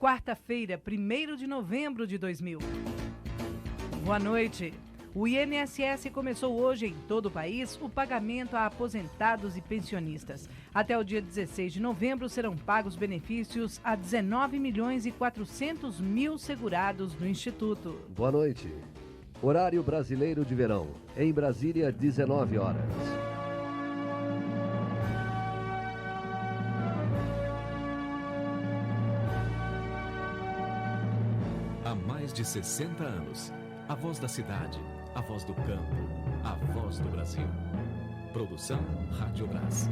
quarta-feira, 1º de novembro de 2000. Boa noite. O INSS começou hoje em todo o país o pagamento a aposentados e pensionistas. Até o dia 16 de novembro serão pagos benefícios a 19.400.000 segurados do Instituto. Boa noite. Horário brasileiro de verão. Em Brasília, 19 horas. Há mais de 60 anos, a voz da cidade, a voz do campo, a voz do Brasil. Produção Rádio Brás.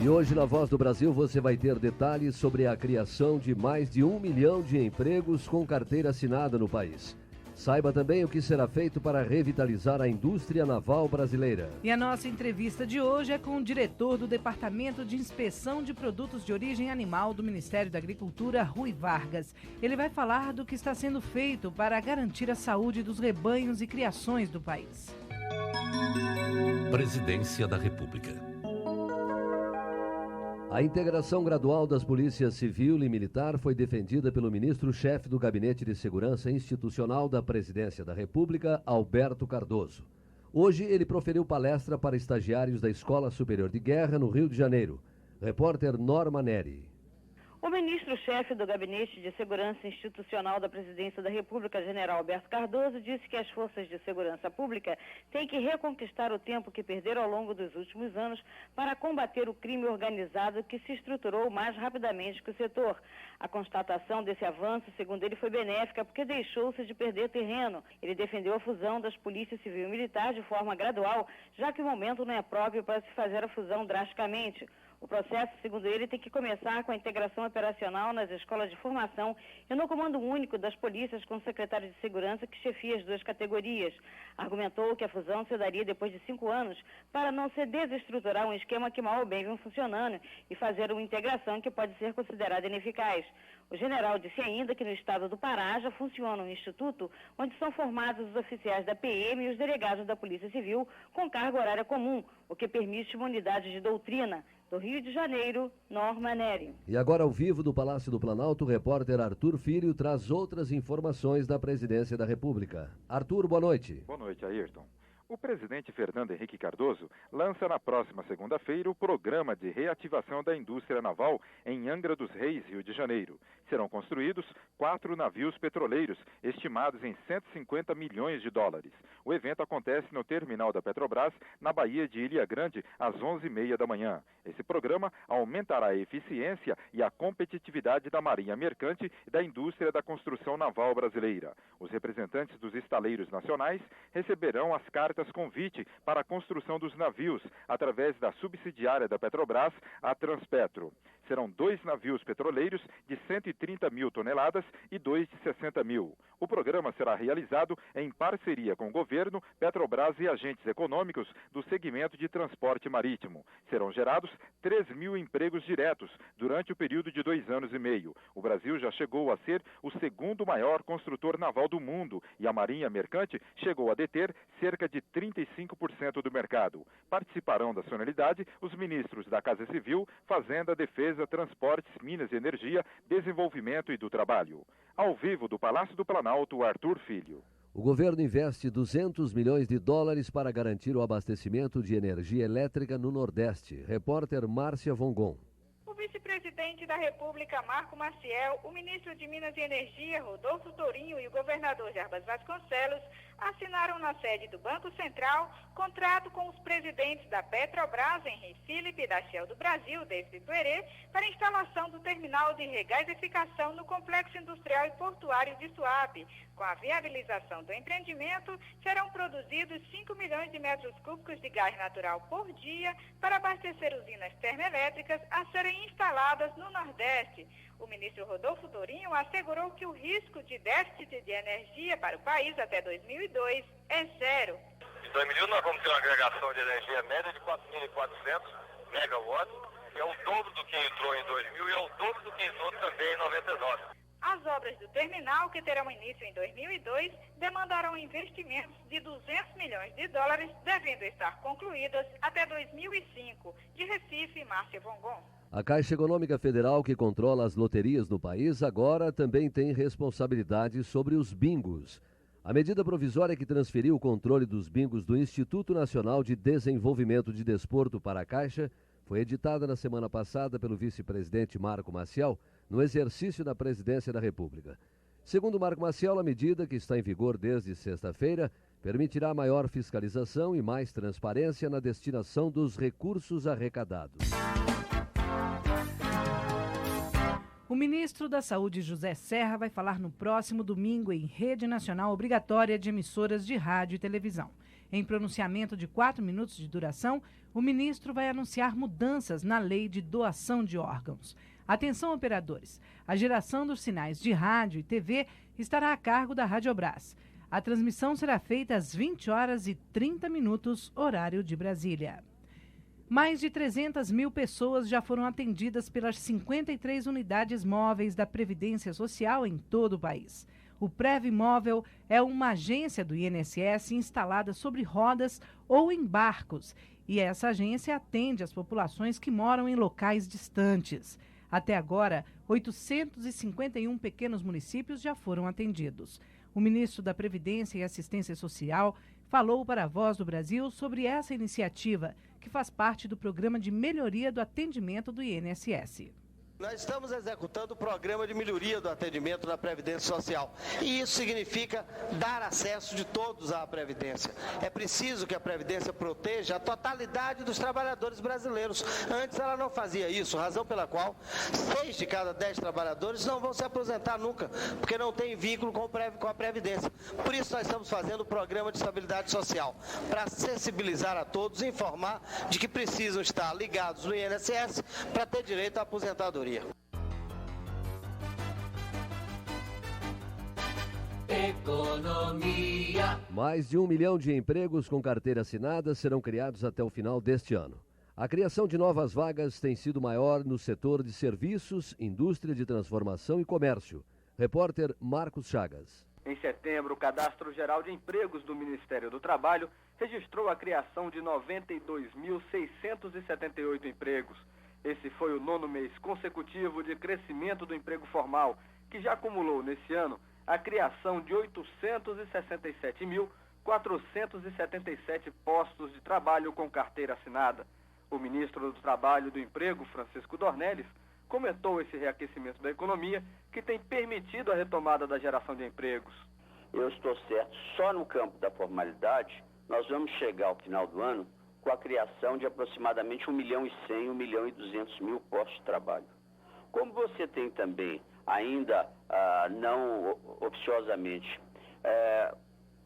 E hoje na Voz do Brasil você vai ter detalhes sobre a criação de mais de 1 milhão de empregos com carteira assinada no país. Saiba também o que será feito para revitalizar a indústria naval brasileira. E a nossa entrevista de hoje é com o diretor do Departamento de Inspeção de Produtos de Origem Animal do Ministério da Agricultura, Rui Vargas. Ele vai falar do que está sendo feito para garantir a saúde dos rebanhos e criações do país. Presidência da República. A integração gradual das polícias civil e militar foi defendida pelo ministro-chefe do Gabinete de Segurança Institucional da Presidência da República, Alberto Cardoso. Hoje ele proferiu palestra para estagiários da Escola Superior de Guerra, no Rio de Janeiro. Repórter Norma Neri. O ministro-chefe do Gabinete de Segurança Institucional da Presidência da República, general Alberto Cardoso, disse que as forças de segurança pública têm que reconquistar o tempo que perderam ao longo dos últimos anos para combater o crime organizado que se estruturou mais rapidamente que o setor. A constatação desse avanço, segundo ele, foi benéfica porque deixou-se de perder terreno. Ele defendeu a fusão das polícias civil e militar de forma gradual, já que o momento não é próprio para se fazer a fusão drasticamente. O processo, segundo ele, tem que começar com a integração operacional nas escolas de formação e no comando único das polícias com o secretário de Segurança que chefia as duas categorias. Argumentou que a fusão se daria depois de 5 anos para não se desestruturar um esquema que mal ou bem vem funcionando e fazer uma integração que pode ser considerada ineficaz. O general disse ainda que no estado do Pará já funciona um instituto onde são formados os oficiais da PM e os delegados da Polícia Civil com carga horária comum, o que permite uma unidade de doutrina. Do Rio de Janeiro, Norma Neri. E agora, ao vivo do Palácio do Planalto, o repórter Arthur Filho traz outras informações da Presidência da República. Arthur, boa noite. Boa noite, Ayrton. O presidente Fernando Henrique Cardoso lança na próxima segunda-feira o Programa de Reativação da Indústria Naval em Angra dos Reis, Rio de Janeiro. Serão construídos 4 navios petroleiros, estimados em 150 milhões de dólares. O evento acontece no terminal da Petrobras, na Baía de Ilha Grande, às 11h30 da manhã. Esse programa aumentará a eficiência e a competitividade da Marinha Mercante e da indústria da construção naval brasileira. Os representantes dos estaleiros nacionais receberão as cartas convite para a construção dos navios através da subsidiária da Petrobras, a Transpetro. Serão 2 navios petroleiros de 130 mil toneladas e 2 de 60 mil. O programa será realizado em parceria com o governo, Petrobras e agentes econômicos do segmento de transporte marítimo. Serão gerados 3 mil empregos diretos durante o período de 2 anos e meio. O Brasil já chegou a ser o segundo maior construtor naval do mundo e a Marinha Mercante chegou a deter cerca de 35% do mercado. Participarão da solenidade os ministros da Casa Civil, Fazenda, Defesa, Transportes, Minas e Energia, Desenvolvimento e do Trabalho. Ao vivo do Palácio do Planalto, Arthur Filho. O governo investe 200 milhões de dólares para garantir o abastecimento de energia elétrica no Nordeste. Repórter Márcia Vongon. O vice-presidente da República, Marco Maciel, o ministro de Minas e Energia, Rodolfo Tourinho, e o governador Jarbas Vasconcelos assinaram na sede do Banco Central contrato com os presidentes da Petrobras, Henrique Filipe, e da Shell do Brasil, David Tuerê, para a instalação do terminal de regasificação no Complexo Industrial e Portuário de Suape. Com a viabilização do empreendimento, serão produzidos 5 milhões de metros cúbicos de gás natural por dia para abastecer usinas termoelétricas a serem instaladas no Nordeste. O ministro Rodolfo Tourinho assegurou que o risco de déficit de energia para o país até 2002 é zero. Em 2000 nós vamos ter uma agregação de energia média de 4.400 megawatts, que é o dobro do que entrou em 2000 e é o dobro do que entrou também em 99. As obras do terminal, que terão início em 2002, demandarão investimentos de 200 milhões de dólares, devendo estar concluídas até 2005. De Recife, Márcia Vongon. A Caixa Econômica Federal, que controla as loterias no país, agora também tem responsabilidade sobre os bingos. A medida provisória que transferiu o controle dos bingos do Instituto Nacional de Desenvolvimento de Desporto para a Caixa foi editada na semana passada pelo vice-presidente Marco Maciel, no exercício da presidência da República. Segundo Marco Maciel, a medida, que está em vigor desde sexta-feira, permitirá maior fiscalização e mais transparência na destinação dos recursos arrecadados. O ministro da Saúde, José Serra, vai falar no próximo domingo em Rede Nacional Obrigatória de Emissoras de Rádio e Televisão. Em pronunciamento de 4 minutos de duração, o ministro vai anunciar mudanças na lei de doação de órgãos. Atenção, operadores! A geração dos sinais de rádio e TV estará a cargo da Radiobras. A transmissão será feita às 20h30, horário de Brasília. Mais de 300 mil pessoas já foram atendidas pelas 53 unidades móveis da Previdência Social em todo o país. O Previmóvel é uma agência do INSS instalada sobre rodas ou em barcos, e essa agência atende as populações que moram em locais distantes. Até agora, 851 pequenos municípios já foram atendidos. O ministro da Previdência e Assistência Social falou para a Voz do Brasil sobre essa iniciativa, que faz parte do Programa de Melhoria do Atendimento do INSS. Nós estamos executando o programa de melhoria do atendimento da Previdência Social. E isso significa dar acesso de todos à Previdência. É preciso que a Previdência proteja a totalidade dos trabalhadores brasileiros. Antes ela não fazia isso, razão pela qual 6 de cada 10 trabalhadores não vão se aposentar nunca, porque não tem vínculo com a Previdência. Por isso nós estamos fazendo o programa de estabilidade social, para sensibilizar a todos e informar de que precisam estar ligados no INSS para ter direito à aposentadoria. Economia. Mais de 1 milhão de empregos com carteira assinada serão criados até o final deste ano. A criação de novas vagas tem sido maior no setor de serviços, indústria de transformação e comércio. Repórter Marcos Chagas. Em setembro, o Cadastro Geral de Empregos do Ministério do Trabalho registrou a criação de 92.678 empregos. Esse foi o 9º mês consecutivo de crescimento do emprego formal, que já acumulou nesse ano a criação de 867.477 postos de trabalho com carteira assinada. O ministro do Trabalho e do Emprego, Francisco Dornelles, comentou esse reaquecimento da economia que tem permitido a retomada da geração de empregos. Eu estou certo, só no campo da formalidade, nós vamos chegar ao final do ano com a criação de aproximadamente 1.100.000, 1.200.000 postos de trabalho. Como você tem também, ainda não oficiosamente,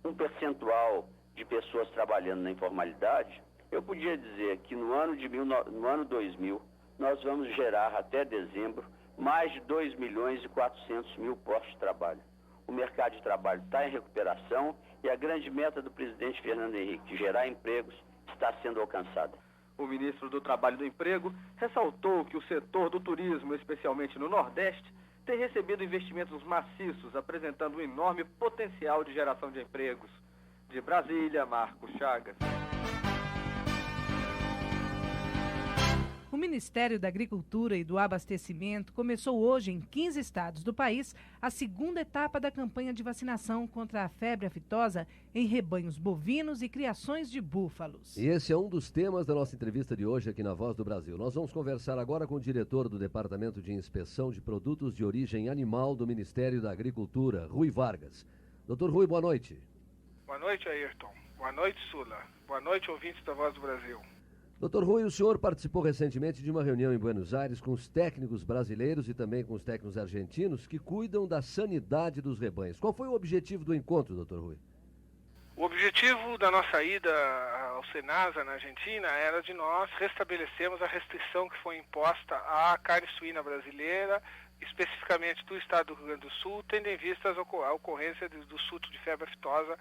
um percentual de pessoas trabalhando na informalidade, eu podia dizer que no ano 2000, nós vamos gerar até dezembro mais de 2.400.000 postos de trabalho. O mercado de trabalho está em recuperação e a grande meta do presidente Fernando Henrique, de gerar empregos, está sendo alcançada. O ministro do Trabalho e do Emprego ressaltou que o setor do turismo, especialmente no Nordeste, tem recebido investimentos maciços, apresentando um enorme potencial de geração de empregos. De Brasília, Marcos Chagas. O Ministério da Agricultura e do Abastecimento começou hoje em 15 estados do país a segunda etapa da campanha de vacinação contra a febre aftosa em rebanhos bovinos e criações de búfalos. E esse é um dos temas da nossa entrevista de hoje aqui na Voz do Brasil. Nós vamos conversar agora com o diretor do Departamento de Inspeção de Produtos de Origem Animal do Ministério da Agricultura, Rui Vargas. Doutor Rui, boa noite. Boa noite, Ayrton. Boa noite, Sula. Boa noite, ouvintes da Voz do Brasil. Doutor Rui, o senhor participou recentemente de uma reunião em Buenos Aires com os técnicos brasileiros e também com os técnicos argentinos que cuidam da sanidade dos rebanhos. Qual foi o objetivo do encontro, doutor Rui? O objetivo da nossa ida ao Senasa, na Argentina, era de nós restabelecermos a restrição que foi imposta à carne suína brasileira, especificamente do estado do Rio Grande do Sul, tendo em vista a ocorrência do surto de febre aftosa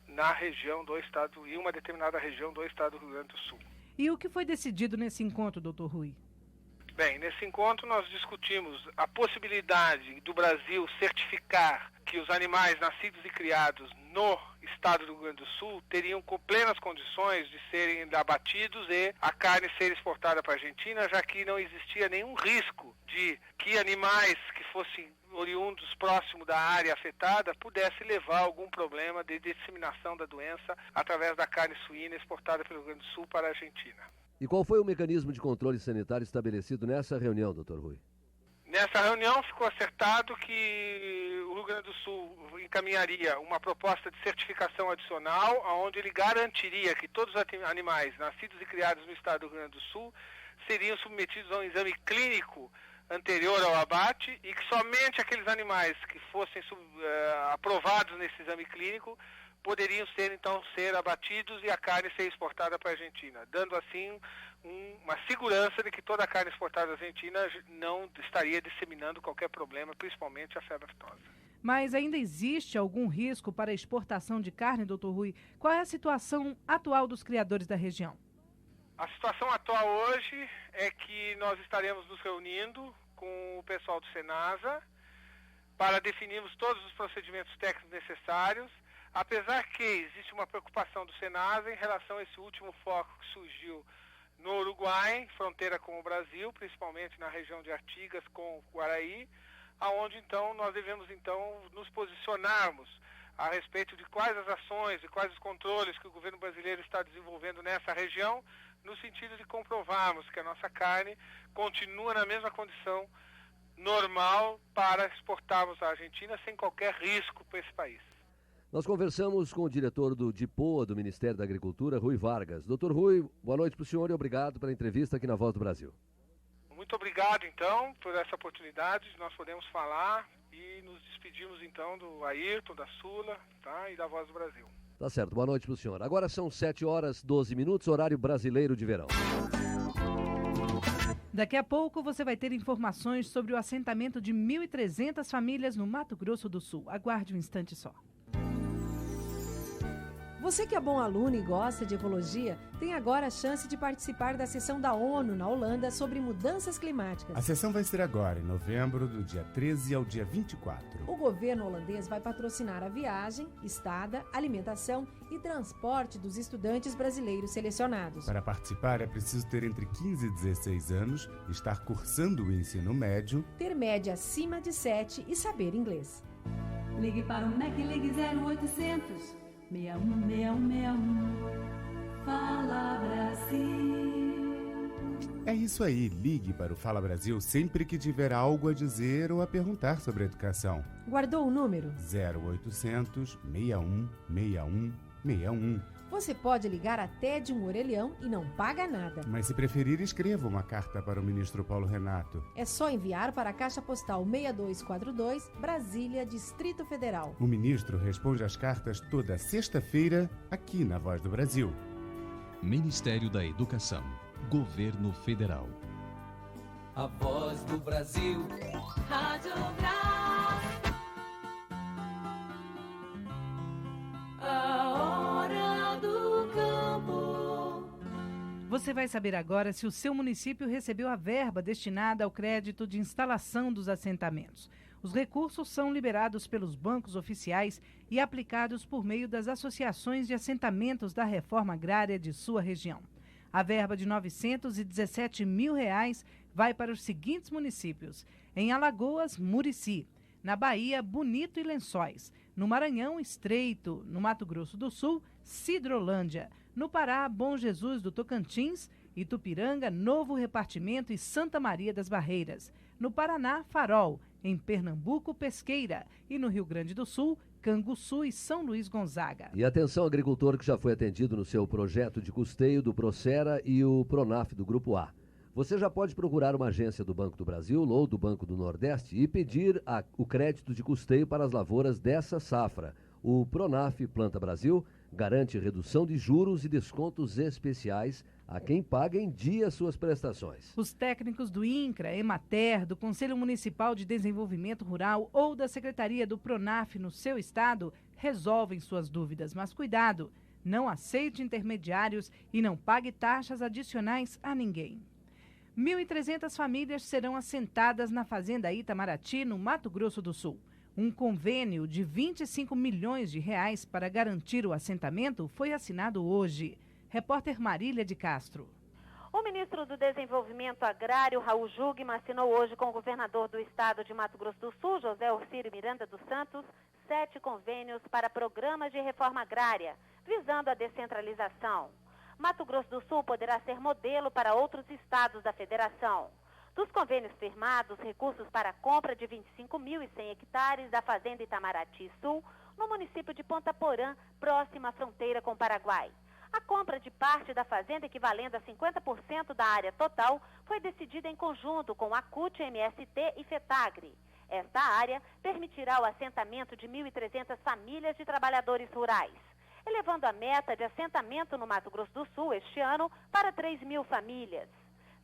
na região do estado, em uma determinada região do estado do Rio Grande do Sul. E o que foi decidido nesse encontro, doutor Rui? Bem, nesse encontro nós discutimos a possibilidade do Brasil certificar que os animais nascidos e criados no estado do Rio Grande do Sul teriam plenas condições de serem abatidos e a carne ser exportada para a Argentina, já que não existia nenhum risco de que animais que fossem oriundos próximo da área afetada pudesse levar a algum problema de disseminação da doença através da carne suína exportada pelo Rio Grande do Sul para a Argentina. E qual foi o mecanismo de controle sanitário estabelecido nessa reunião, Dr. Rui? Nessa reunião ficou acertado que o Rio Grande do Sul encaminharia uma proposta de certificação adicional, onde ele garantiria que todos os animais nascidos e criados no estado do Rio Grande do Sul seriam submetidos a um exame clínico anterior ao abate e que somente aqueles animais que fossem aprovados nesse exame clínico poderiam ser abatidos e a carne ser exportada para a Argentina, dando assim uma segurança de que toda a carne exportada à Argentina não estaria disseminando qualquer problema, principalmente a febre aftosa. Mas ainda existe algum risco para a exportação de carne, doutor Rui? Qual é a situação atual dos criadores da região? A situação atual hoje é que nós estaremos nos reunindo com o pessoal do Senasa para definirmos todos os procedimentos técnicos necessários, apesar que existe uma preocupação do Senasa em relação a esse último foco que surgiu no Uruguai, fronteira com o Brasil, principalmente na região de Artigas com o Guaraí, aonde então nós devemos nos posicionarmos a respeito de quais as ações e quais os controles que o governo brasileiro está desenvolvendo nessa região, no sentido de comprovarmos que a nossa carne continua na mesma condição normal para exportarmos à Argentina sem qualquer risco para esse país. Nós conversamos com o diretor do DIPOA, do Ministério da Agricultura, Rui Vargas. Doutor Rui, boa noite para o senhor e obrigado pela entrevista aqui na Voz do Brasil. Muito obrigado, então, por essa oportunidade de nós podermos falar e nos despedimos, então, do Ayrton, da Sula, tá, e da Voz do Brasil. Tá certo, boa noite para o senhor. Agora são 7h12, horário brasileiro de verão. Daqui a pouco você vai ter informações sobre o assentamento de 1.300 famílias no Mato Grosso do Sul. Aguarde um instante só. Você que é bom aluno e gosta de ecologia, tem agora a chance de participar da sessão da ONU na Holanda sobre mudanças climáticas. A sessão vai ser agora, em novembro, do dia 13 ao dia 24. O governo holandês vai patrocinar a viagem, estada, alimentação e transporte dos estudantes brasileiros selecionados. Para participar é preciso ter entre 15 e 16 anos, estar cursando o ensino médio, ter média acima de 7 e saber inglês. Ligue para o MEC, ligue 0800 616161. Fala Brasil. É isso aí, ligue para o Fala Brasil sempre que tiver algo a dizer ou a perguntar sobre educação. Guardou o número? 0800 616161. Você pode ligar até de um orelhão e não paga nada. Mas se preferir, escreva uma carta para o ministro Paulo Renato. É só enviar para a Caixa Postal 6242, Brasília, Distrito Federal. O ministro responde às cartas toda sexta-feira, aqui na Voz do Brasil. Ministério da Educação, Governo Federal. A Voz do Brasil. Rádio Brás. Você vai saber agora se o seu município recebeu a verba destinada ao crédito de instalação dos assentamentos. Os recursos são liberados pelos bancos oficiais e aplicados por meio das associações de assentamentos da reforma agrária de sua região. A verba de R$ 917 mil vai para os seguintes municípios: em Alagoas, Murici; na Bahia, Bonito e Lençóis; no Maranhão, Estreito; no Mato Grosso do Sul, Sidrolândia; no Pará, Bom Jesus do Tocantins; Itupiranga, Novo Repartimento e Santa Maria das Barreiras; no Paraná, Farol; em Pernambuco, Pesqueira; e no Rio Grande do Sul, Canguçu e São Luís Gonzaga. E atenção, agricultor que já foi atendido no seu projeto de custeio do Procera e o Pronaf do Grupo A. Você já pode procurar uma agência do Banco do Brasil ou do Banco do Nordeste e pedir o crédito de custeio para as lavouras dessa safra. O Pronaf Planta Brasil garante redução de juros e descontos especiais a quem paga em dia suas prestações. Os técnicos do INCRA, Emater, do Conselho Municipal de Desenvolvimento Rural ou da Secretaria do Pronaf no seu estado resolvem suas dúvidas, mas cuidado, não aceite intermediários e não pague taxas adicionais a ninguém. 1.300 famílias serão assentadas na Fazenda Itamaraty, no Mato Grosso do Sul. Um convênio de 25 milhões de reais para garantir o assentamento foi assinado hoje. Repórter Marília de Castro. O ministro do Desenvolvimento Agrário, Raul Jugman, assinou hoje com o governador do estado de Mato Grosso do Sul, José Orcílio Miranda dos Santos, 7 convênios para programas de reforma agrária, visando a descentralização. Mato Grosso do Sul poderá ser modelo para outros estados da federação. Dos convênios firmados, recursos para a compra de 25.100 hectares da Fazenda Itamaraty Sul, no município de Ponta Porã, próxima à fronteira com o Paraguai. A compra de parte da fazenda, equivalendo a 50% da área total, foi decidida em conjunto com a CUT, MST e FETAGRE. Esta área permitirá o assentamento de 1.300 famílias de trabalhadores rurais, elevando a meta de assentamento no Mato Grosso do Sul este ano para 3.000 famílias.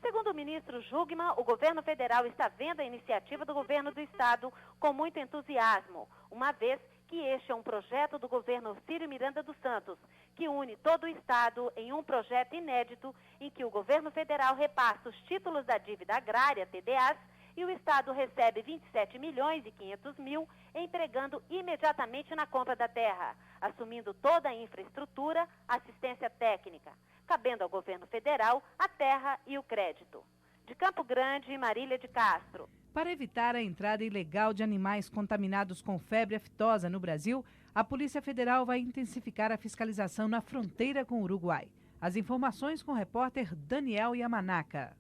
Segundo o ministro Jugman, o governo federal está vendo a iniciativa do governo do estado com muito entusiasmo, uma vez que este é um projeto do governo Orcílio Miranda dos Santos, que une todo o estado em um projeto inédito em que o governo federal repassa os títulos da dívida agrária, TDAs, e o estado recebe 27 milhões e 500 mil, entregando imediatamente na compra da terra, assumindo toda a infraestrutura, assistência técnica, cabendo ao governo federal a terra e o crédito. De Campo Grande, Marília de Castro. Para evitar a entrada ilegal de animais contaminados com febre aftosa no Brasil, a Polícia Federal vai intensificar a fiscalização na fronteira com o Uruguai. As informações com o repórter Daniel Yamanaka.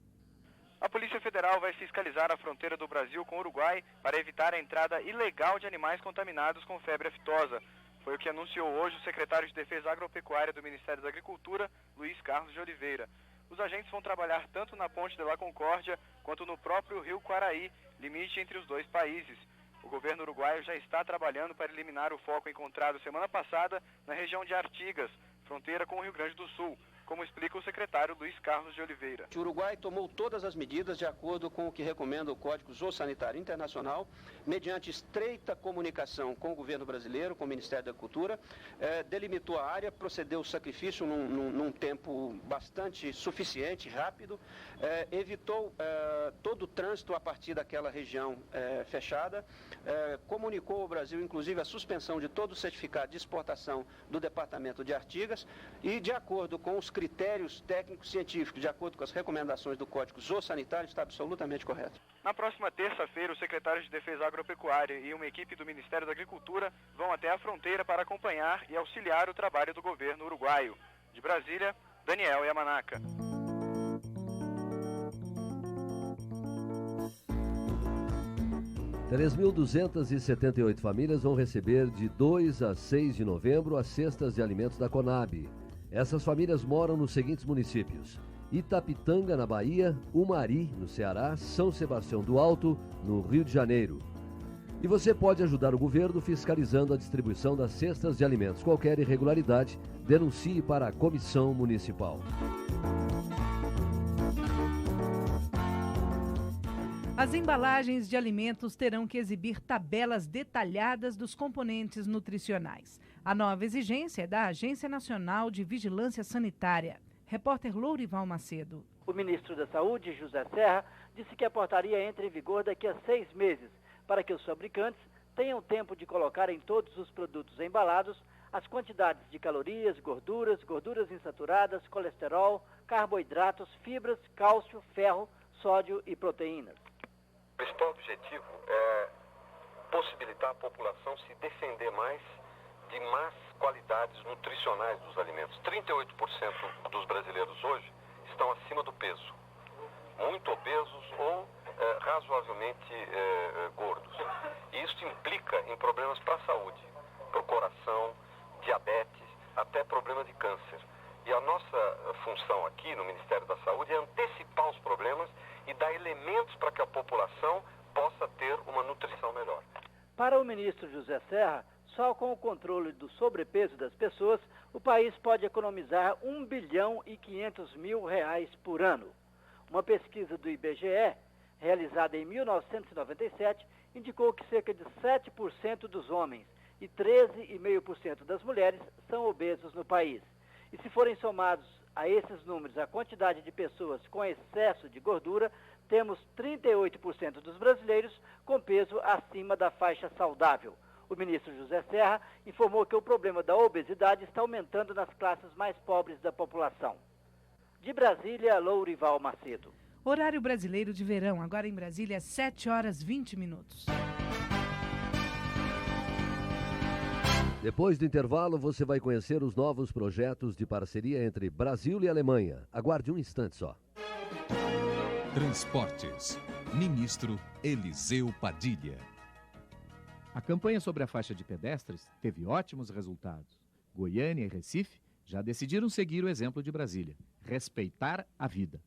A Polícia Federal vai fiscalizar a fronteira do Brasil com o Uruguai para evitar a entrada ilegal de animais contaminados com febre aftosa. Foi o que anunciou hoje o secretário de Defesa Agropecuária do Ministério da Agricultura, Luiz Carlos de Oliveira. Os agentes vão trabalhar tanto na Ponte de La Concórdia quanto no próprio Rio Quaraí, limite entre os dois países. O governo uruguaio já está trabalhando para eliminar o foco encontrado semana passada na região de Artigas, fronteira com o Rio Grande do Sul, como explica o secretário Luiz Carlos de Oliveira. O Uruguai tomou todas as medidas de acordo com o que recomenda o Código Zoossanitário Internacional, mediante estreita comunicação com o governo brasileiro, com o Ministério da Cultura, delimitou a área, procedeu ao sacrifício num tempo bastante suficiente, rápido, evitou todo o trânsito a partir daquela região fechada, comunicou ao Brasil, inclusive, a suspensão de todo o certificado de exportação do Departamento de Artigas e, de acordo com os critérios técnicos científicos, de acordo com as recomendações do Código Zoossanitário, está absolutamente correto. Na próxima terça-feira, o secretário de Defesa Agropecuária e uma equipe do Ministério da Agricultura vão até a fronteira para acompanhar e auxiliar o trabalho do governo uruguaio. De Brasília, Daniel Yamanaka. – 3.278 famílias vão receber de 2 a 6 de novembro as cestas de alimentos da Conab. Essas famílias moram nos seguintes municípios: Itapitanga, na Bahia, Umari, no Ceará, São Sebastião do Alto, no Rio de Janeiro. E você pode ajudar o governo fiscalizando a distribuição das cestas de alimentos. Qualquer irregularidade, denuncie para a Comissão Municipal. As embalagens de alimentos terão que exibir tabelas detalhadas dos componentes nutricionais. A nova exigência é da Agência Nacional de Vigilância Sanitária. Repórter Lourival Macedo. O ministro da Saúde, José Serra, disse que a portaria entra em vigor daqui a 6 meses, para que os fabricantes tenham tempo de colocar em todos os produtos embalados as quantidades de calorias, gorduras insaturadas, colesterol, carboidratos, fibras, cálcio, ferro, sódio e proteínas. O principal objetivo é possibilitar a população se defender mais de más qualidades nutricionais dos alimentos. 38% dos brasileiros hoje estão acima do peso, muito obesos ou razoavelmente gordos. E isso implica em problemas para a saúde, para o coração, diabetes, até problema de câncer. E a nossa função aqui no Ministério da Saúde é antecipar os problemas e dar elementos para que a população possa ter uma nutrição melhor. Para o ministro José Serra, só com o controle do sobrepeso das pessoas, o país pode economizar R$ 1,5 bilhão por ano. Uma pesquisa do IBGE, realizada em 1997, indicou que cerca de 7% dos homens e 13,5% das mulheres são obesos no país. E se forem somados a esses números a quantidade de pessoas com excesso de gordura, temos 38% dos brasileiros com peso acima da faixa saudável. O ministro José Serra informou que o problema da obesidade está aumentando nas classes mais pobres da população. De Brasília, Lourival Macedo. Horário brasileiro de verão, agora em Brasília, 7h20. Depois do intervalo, você vai conhecer os novos projetos de parceria entre Brasil e Alemanha. Aguarde um instante só. Transportes. Ministro Eliseu Padilha. A campanha sobre a faixa de pedestres teve ótimos resultados. Goiânia e Recife já decidiram seguir o exemplo de Brasília, respeitar a vida.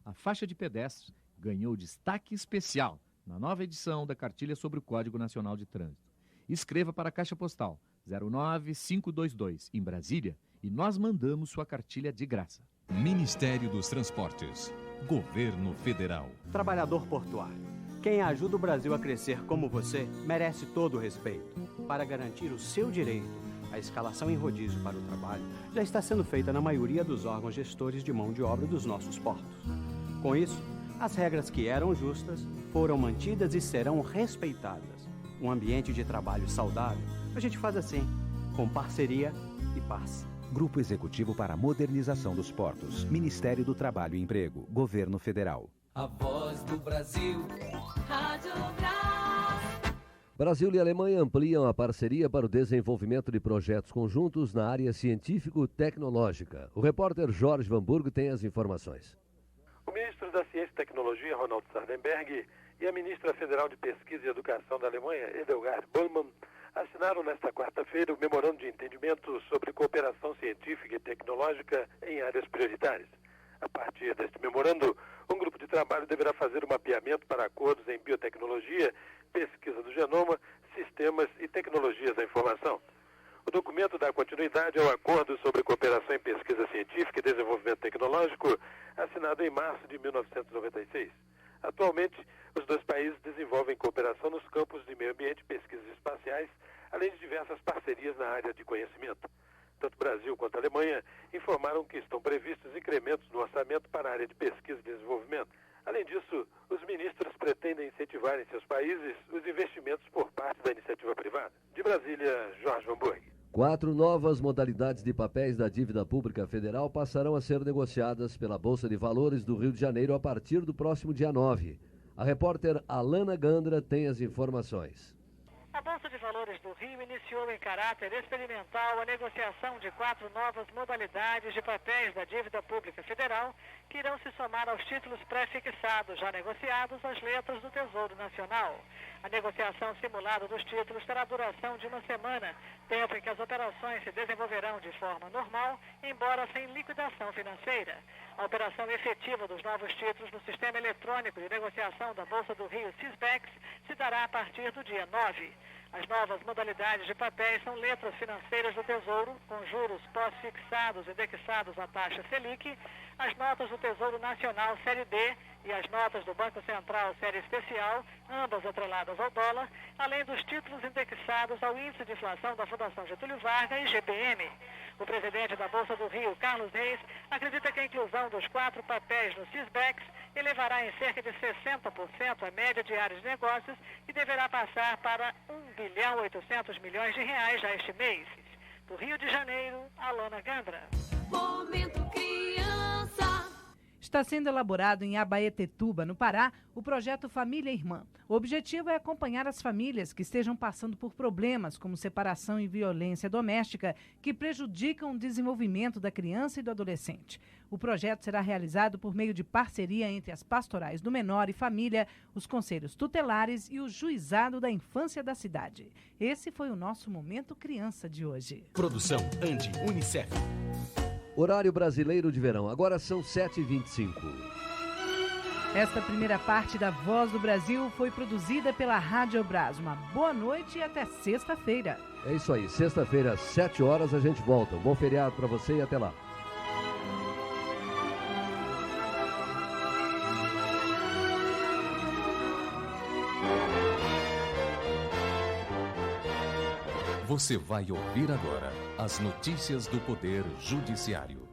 A faixa de pedestres ganhou destaque especial na nova edição da Cartilha sobre o Código Nacional de Trânsito. Escreva para a Caixa Postal 09522, em Brasília, e nós mandamos sua cartilha de graça. Ministério dos Transportes. Governo Federal. Trabalhador portuário. Quem ajuda o Brasil a crescer como você merece todo o respeito. Para garantir o seu direito, a escalação em rodízio para o trabalho já está sendo feita na maioria dos órgãos gestores de mão de obra dos nossos portos. Com isso, as regras que eram justas foram mantidas e serão respeitadas. Um ambiente de trabalho saudável, a gente faz assim, com parceria e paz. Grupo Executivo para a Modernização dos Portos. Ministério do Trabalho e Emprego. Governo Federal. A voz do Brasil. Rádio Brás. Brasil e Alemanha ampliam a parceria para o desenvolvimento de projetos conjuntos na área científico-tecnológica. O repórter Jorge Vanburgo tem as informações. O ministro da Ciência e Tecnologia, Ronald Sardenberg, e a ministra federal de Pesquisa e Educação da Alemanha, Edelgard Böllmann, assinaram nesta quarta-feira o memorando de entendimento sobre cooperação científica e tecnológica em áreas prioritárias. A partir deste memorando, um grupo de trabalho deverá fazer um mapeamento para acordos em biotecnologia, pesquisa do genoma, sistemas e tecnologias da informação. O documento dá continuidade ao Acordo sobre Cooperação em Pesquisa Científica e Desenvolvimento Tecnológico, assinado em março de 1996. Atualmente, os dois países desenvolvem cooperação nos campos de meio ambiente e pesquisas espaciais, além de diversas parcerias na área de conhecimento. Tanto Brasil quanto Alemanha informaram que estão previstos incrementos no orçamento para a área de pesquisa e desenvolvimento. Além disso, os ministros pretendem incentivar em seus países os investimentos por parte da iniciativa privada. De Brasília, Jorge Vanburg. 4 novas modalidades de papéis da dívida pública federal passarão a ser negociadas pela Bolsa de Valores do Rio de Janeiro a partir do próximo dia 9. A repórter Alana Gandra tem as informações. A Bolsa de Valores do Rio iniciou em caráter experimental a negociação de 4 novas modalidades de papéis da dívida pública federal que irão se somar aos títulos pré-fixados já negociados às letras do Tesouro Nacional. A negociação simulada dos títulos terá duração de uma semana, tempo em que as operações se desenvolverão de forma normal, embora sem liquidação financeira. A operação efetiva dos novos títulos no sistema eletrônico de negociação da Bolsa do Rio, Sisbex, se dará a partir do dia 9. As novas modalidades de papéis são letras financeiras do Tesouro, com juros pós-fixados indexados à taxa Selic, as notas do Tesouro Nacional Série D e as notas do Banco Central Série Especial, ambas atreladas ao dólar, além dos títulos indexados ao Índice de Inflação da Fundação Getúlio Vargas e GPM. O presidente da Bolsa do Rio, Carlos Reis, acredita que a inclusão dos 4 papéis no Sisbex elevará em cerca de 60% a média diária de negócios e deverá passar para R$1,8 bilhão já este mês. Do Rio de Janeiro, Alana Gandra. Momento Criança. Está sendo elaborado em Abaetetuba, no Pará, o projeto Família Irmã. O objetivo é acompanhar as famílias que estejam passando por problemas como separação e violência doméstica que prejudicam o desenvolvimento da criança e do adolescente. O projeto será realizado por meio de parceria entre as pastorais do menor e família, os conselhos tutelares e o juizado da infância da cidade. Esse foi o nosso Momento Criança de hoje. Produção Andi Unicef. Horário brasileiro de verão, agora são 7h25. Esta primeira parte da Voz do Brasil foi produzida pela Rádio Brás. Uma boa noite e até sexta-feira. É isso aí, sexta-feira às 7 horas a gente volta. Um bom feriado para você e até lá. Você vai ouvir agora as notícias do Poder Judiciário.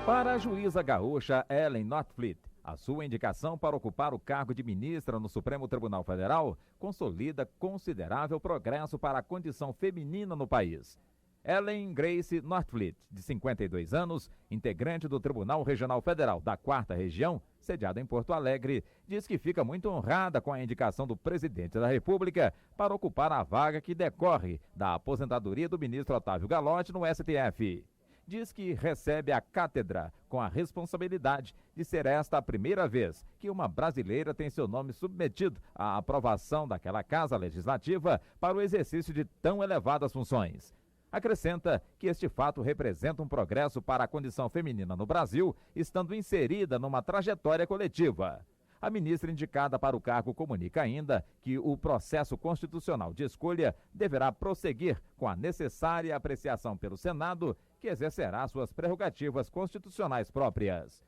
Para a juíza gaúcha Ellen Northfleet, a sua indicação para ocupar o cargo de ministra no Supremo Tribunal Federal consolida considerável progresso para a condição feminina no país. Ellen Grace Northfleet, de 52 anos, integrante do Tribunal Regional Federal da 4ª Região, sediado em Porto Alegre, diz que fica muito honrada com a indicação do presidente da República para ocupar a vaga que decorre da aposentadoria do ministro Otávio Galotti no STF. Diz que recebe a cátedra com a responsabilidade de ser esta a primeira vez que uma brasileira tem seu nome submetido à aprovação daquela casa legislativa para o exercício de tão elevadas funções. Acrescenta que este fato representa um progresso para a condição feminina no Brasil, estando inserida numa trajetória coletiva. A ministra indicada para o cargo comunica ainda que o processo constitucional de escolha deverá prosseguir com a necessária apreciação pelo Senado, que exercerá suas prerrogativas constitucionais próprias.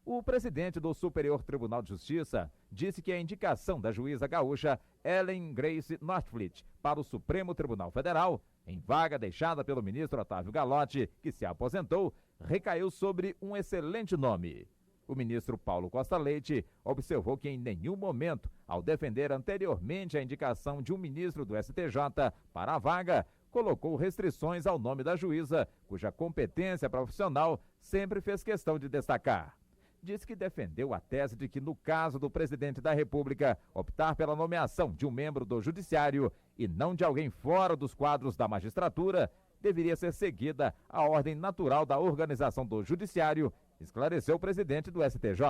O presidente do Superior Tribunal de Justiça disse que a indicação da juíza gaúcha Ellen Grace Northfleet para o Supremo Tribunal Federal, em vaga deixada pelo ministro Otávio Galotti, que se aposentou, recaiu sobre um excelente nome. O ministro Paulo Costa Leite observou que em nenhum momento, ao defender anteriormente a indicação de um ministro do STJ para a vaga, colocou restrições ao nome da juíza, cuja competência profissional sempre fez questão de destacar. Disse que defendeu a tese de que, no caso do presidente da República optar pela nomeação de um membro do Judiciário e não de alguém fora dos quadros da magistratura, deveria ser seguida a ordem natural da organização do Judiciário, esclareceu o presidente do STJ.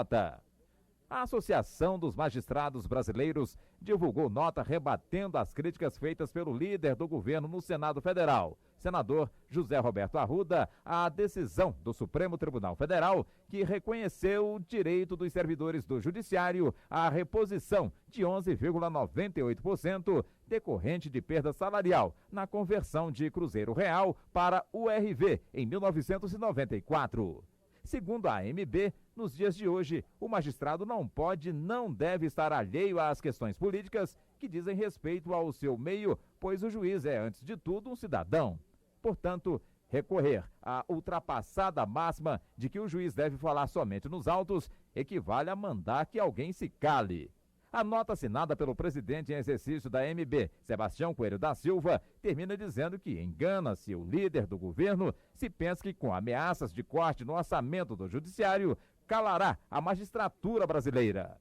A Associação dos Magistrados Brasileiros divulgou nota rebatendo as críticas feitas pelo líder do governo no Senado Federal, senador José Roberto Arruda, à decisão do Supremo Tribunal Federal, que reconheceu o direito dos servidores do Judiciário à reposição de 11,98% decorrente de perda salarial na conversão de Cruzeiro Real para URV em 1994. Segundo a AMB, nos dias de hoje, o magistrado não pode, não deve estar alheio às questões políticas que dizem respeito ao seu meio, pois o juiz é, antes de tudo, um cidadão. Portanto, recorrer à ultrapassada máxima de que o juiz deve falar somente nos autos equivale a mandar que alguém se cale. A nota assinada pelo presidente em exercício da AMB, Sebastião Coelho da Silva, termina dizendo que engana-se o líder do governo se pensa que, com ameaças de corte no orçamento do Judiciário, calará a magistratura brasileira.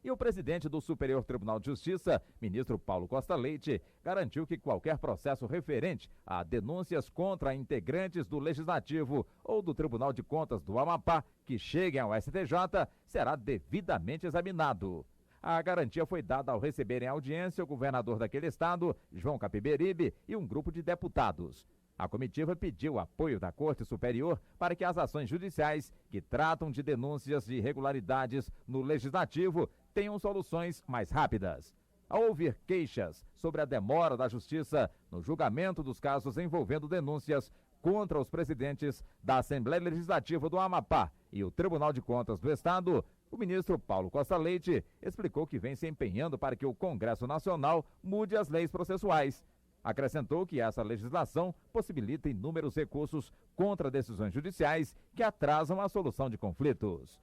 E o presidente do Superior Tribunal de Justiça, ministro Paulo Costa Leite, garantiu que qualquer processo referente a denúncias contra integrantes do Legislativo ou do Tribunal de Contas do Amapá que cheguem ao STJ será devidamente examinado. A garantia foi dada ao receber em audiência o governador daquele estado, João Capiberibe, e um grupo de deputados. A comitiva pediu apoio da Corte Superior para que as ações judiciais que tratam de denúncias de irregularidades no Legislativo tenham soluções mais rápidas. Ao ouvir queixas sobre a demora da Justiça no julgamento dos casos envolvendo denúncias contra os presidentes da Assembleia Legislativa do Amapá e o Tribunal de Contas do Estado, o ministro Paulo Costa Leite explicou que vem se empenhando para que o Congresso Nacional mude as leis processuais. Acrescentou que essa legislação possibilita inúmeros recursos contra decisões judiciais que atrasam a solução de conflitos.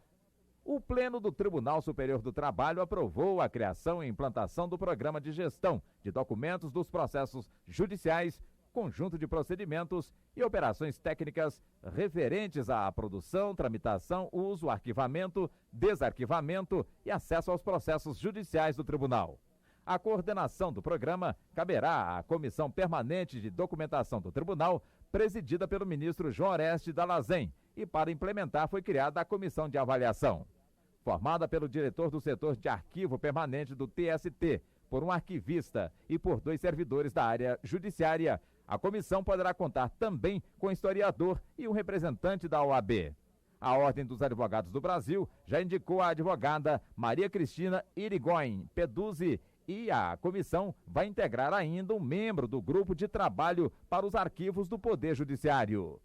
O Pleno do Tribunal Superior do Trabalho aprovou a criação e implantação do Programa de Gestão de Documentos dos Processos Judiciais, conjunto de procedimentos e operações técnicas referentes à produção, tramitação, uso, arquivamento, desarquivamento e acesso aos processos judiciais do tribunal. A coordenação do programa caberá à Comissão Permanente de Documentação do Tribunal, presidida pelo ministro João Oreste Dallazen, e para implementar foi criada a Comissão de Avaliação. Formada pelo diretor do setor de arquivo permanente do TST, por um arquivista e por 2 servidores da área judiciária, a comissão poderá contar também com historiador e um representante da OAB. A Ordem dos Advogados do Brasil já indicou a advogada Maria Cristina Irigoyen Peduzzi e a comissão vai integrar ainda um membro do grupo de trabalho para os arquivos do Poder Judiciário.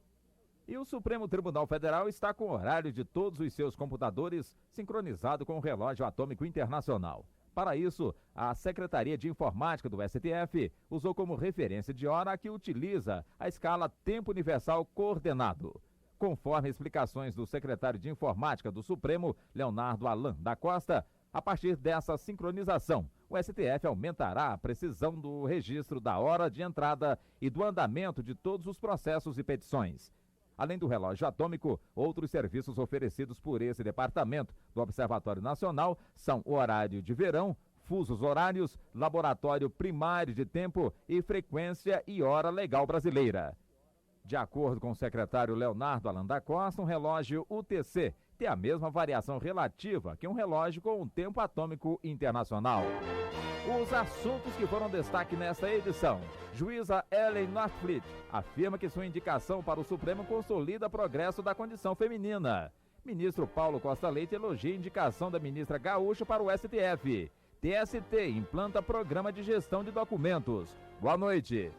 E o Supremo Tribunal Federal está com o horário de todos os seus computadores sincronizado com o relógio atômico internacional. Para isso, a Secretaria de Informática do STF usou como referência de hora a que utiliza a escala Tempo Universal Coordenado. Conforme explicações do secretário de Informática do Supremo, Leonardo Alan da Costa, a partir dessa sincronização, o STF aumentará a precisão do registro da hora de entrada e do andamento de todos os processos e petições. Além do relógio atômico, outros serviços oferecidos por esse departamento do Observatório Nacional são o horário de verão, fusos horários, laboratório primário de tempo e frequência e hora legal brasileira. De acordo com o secretário Leonardo Alan da Costa, um relógio UTC tem a mesma variação relativa que um relógio com um tempo atômico internacional. Os assuntos que foram destaque nesta edição. Juíza Ellen Northfleet afirma que sua indicação para o Supremo consolida progresso da condição feminina. Ministro Paulo Costa Leite elogia a indicação da ministra Gaúcha para o STF. TST implanta programa de gestão de documentos. Boa noite.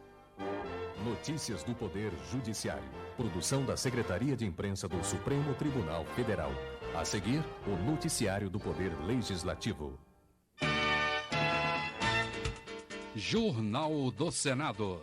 Notícias do Poder Judiciário. Produção da Secretaria de Imprensa do Supremo Tribunal Federal. A seguir, o Noticiário do Poder Legislativo. Jornal do Senado.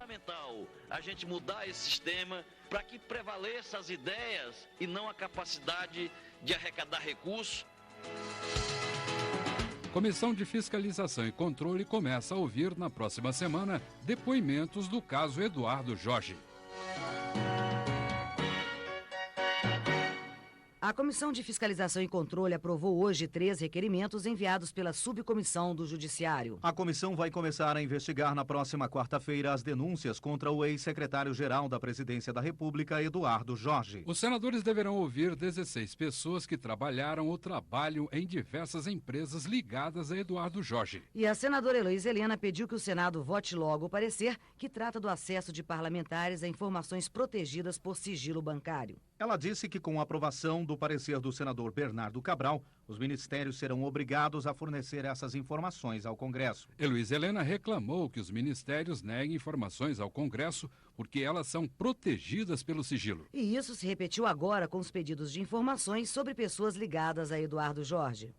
Fundamental a gente mudar esse sistema para que prevaleça as ideias e não a capacidade de arrecadar recursos. Comissão de Fiscalização e Controle começa a ouvir na próxima semana depoimentos do caso Eduardo Jorge. A Comissão de Fiscalização e Controle aprovou hoje 3 requerimentos enviados pela Subcomissão do Judiciário. A comissão vai começar a investigar na próxima quarta-feira as denúncias contra o ex-secretário-geral da Presidência da República, Eduardo Jorge. Os senadores deverão ouvir 16 pessoas que trabalharam ou trabalham em diversas empresas ligadas a Eduardo Jorge. E a senadora Heloísa Helena pediu que o Senado vote logo o parecer que trata do acesso de parlamentares a informações protegidas por sigilo bancário. Ela disse que com a aprovação do parecer do senador Bernardo Cabral, os ministérios serão obrigados a fornecer essas informações ao Congresso. Heloísa Helena reclamou que os ministérios neguem informações ao Congresso porque elas são protegidas pelo sigilo. E isso se repetiu agora com os pedidos de informações sobre pessoas ligadas a Eduardo Jorge.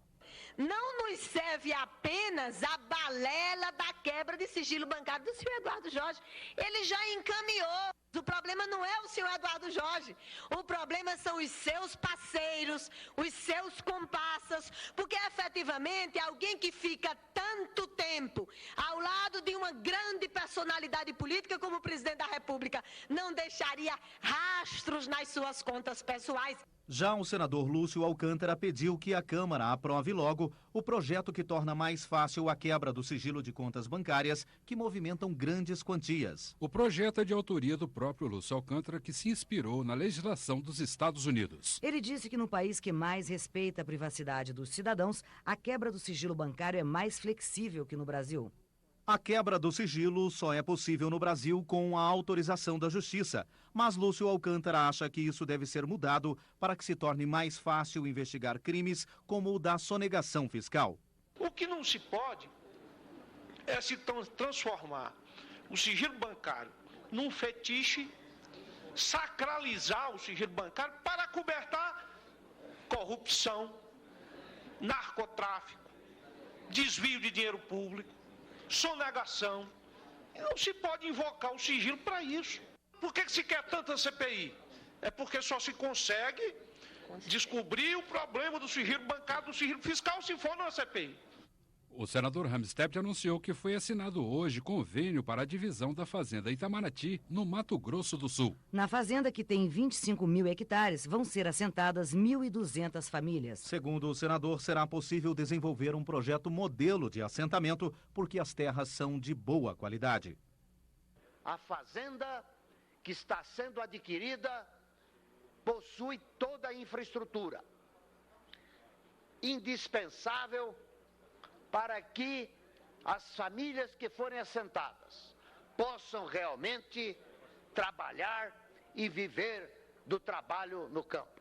Não nos serve apenas a balela da quebra de sigilo bancário do senhor Eduardo Jorge. Ele já encaminhou. O problema não é o senhor Eduardo Jorge. O problema são os seus parceiros, os seus comparsas, porque efetivamente alguém que fica tanto tempo ao lado de uma grande personalidade política como o presidente da República não deixaria rastro rastros nas suas contas pessoais. Já o senador Lúcio Alcântara pediu que a Câmara aprove logo o projeto que torna mais fácil a quebra do sigilo de contas bancárias que movimentam grandes quantias. O projeto é de autoria do próprio Lúcio Alcântara, que se inspirou na legislação dos Estados Unidos. Ele disse que no país que mais respeita a privacidade dos cidadãos, a quebra do sigilo bancário é mais flexível que no Brasil. A quebra do sigilo só é possível no Brasil com a autorização da Justiça, mas Lúcio Alcântara acha que isso deve ser mudado para que se torne mais fácil investigar crimes como o da sonegação fiscal. O que não se pode é se transformar o sigilo bancário num fetiche, sacralizar o sigilo bancário para cobertar corrupção, narcotráfico, desvio de dinheiro público, sonegação. Não se pode invocar o sigilo para isso. Por que se quer tanta CPI? É porque só se consegue descobrir o problema do sigilo bancário, do sigilo fiscal, se for numa CPI. O senador Ramstep anunciou que foi assinado hoje convênio para a divisão da fazenda Itamaraty, no Mato Grosso do Sul. Na fazenda, que tem 25 mil hectares, vão ser assentadas 1.200 famílias. Segundo o senador, será possível desenvolver um projeto modelo de assentamento, porque as terras são de boa qualidade. A fazenda que está sendo adquirida possui toda a infraestrutura indispensável para que as famílias que forem assentadas possam realmente trabalhar e viver do trabalho no campo.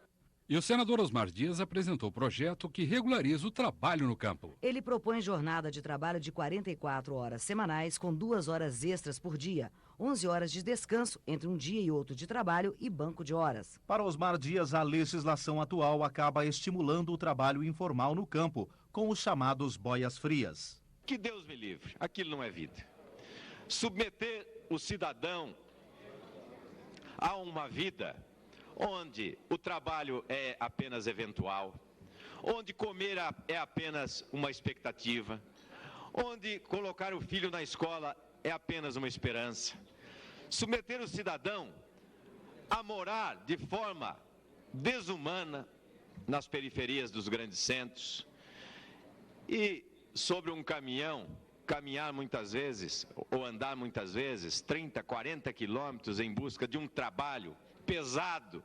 E o senador Osmar Dias apresentou o projeto que regulariza o trabalho no campo. Ele propõe jornada de trabalho de 44 horas semanais, com 2 horas extras por dia, 11 horas de descanso entre um dia e outro de trabalho e banco de horas. Para Osmar Dias, a legislação atual acaba estimulando o trabalho informal no campo, com os chamados boias frias. Que Deus me livre, aquilo não é vida. Submeter o cidadão a uma vida onde o trabalho é apenas eventual, onde comer é apenas uma expectativa, onde colocar o filho na escola é apenas uma esperança. Submeter o cidadão a morar de forma desumana nas periferias dos grandes centros e sobre um caminhão, caminhar muitas vezes ou andar muitas vezes 30, 40 quilômetros em busca de um trabalho pesado.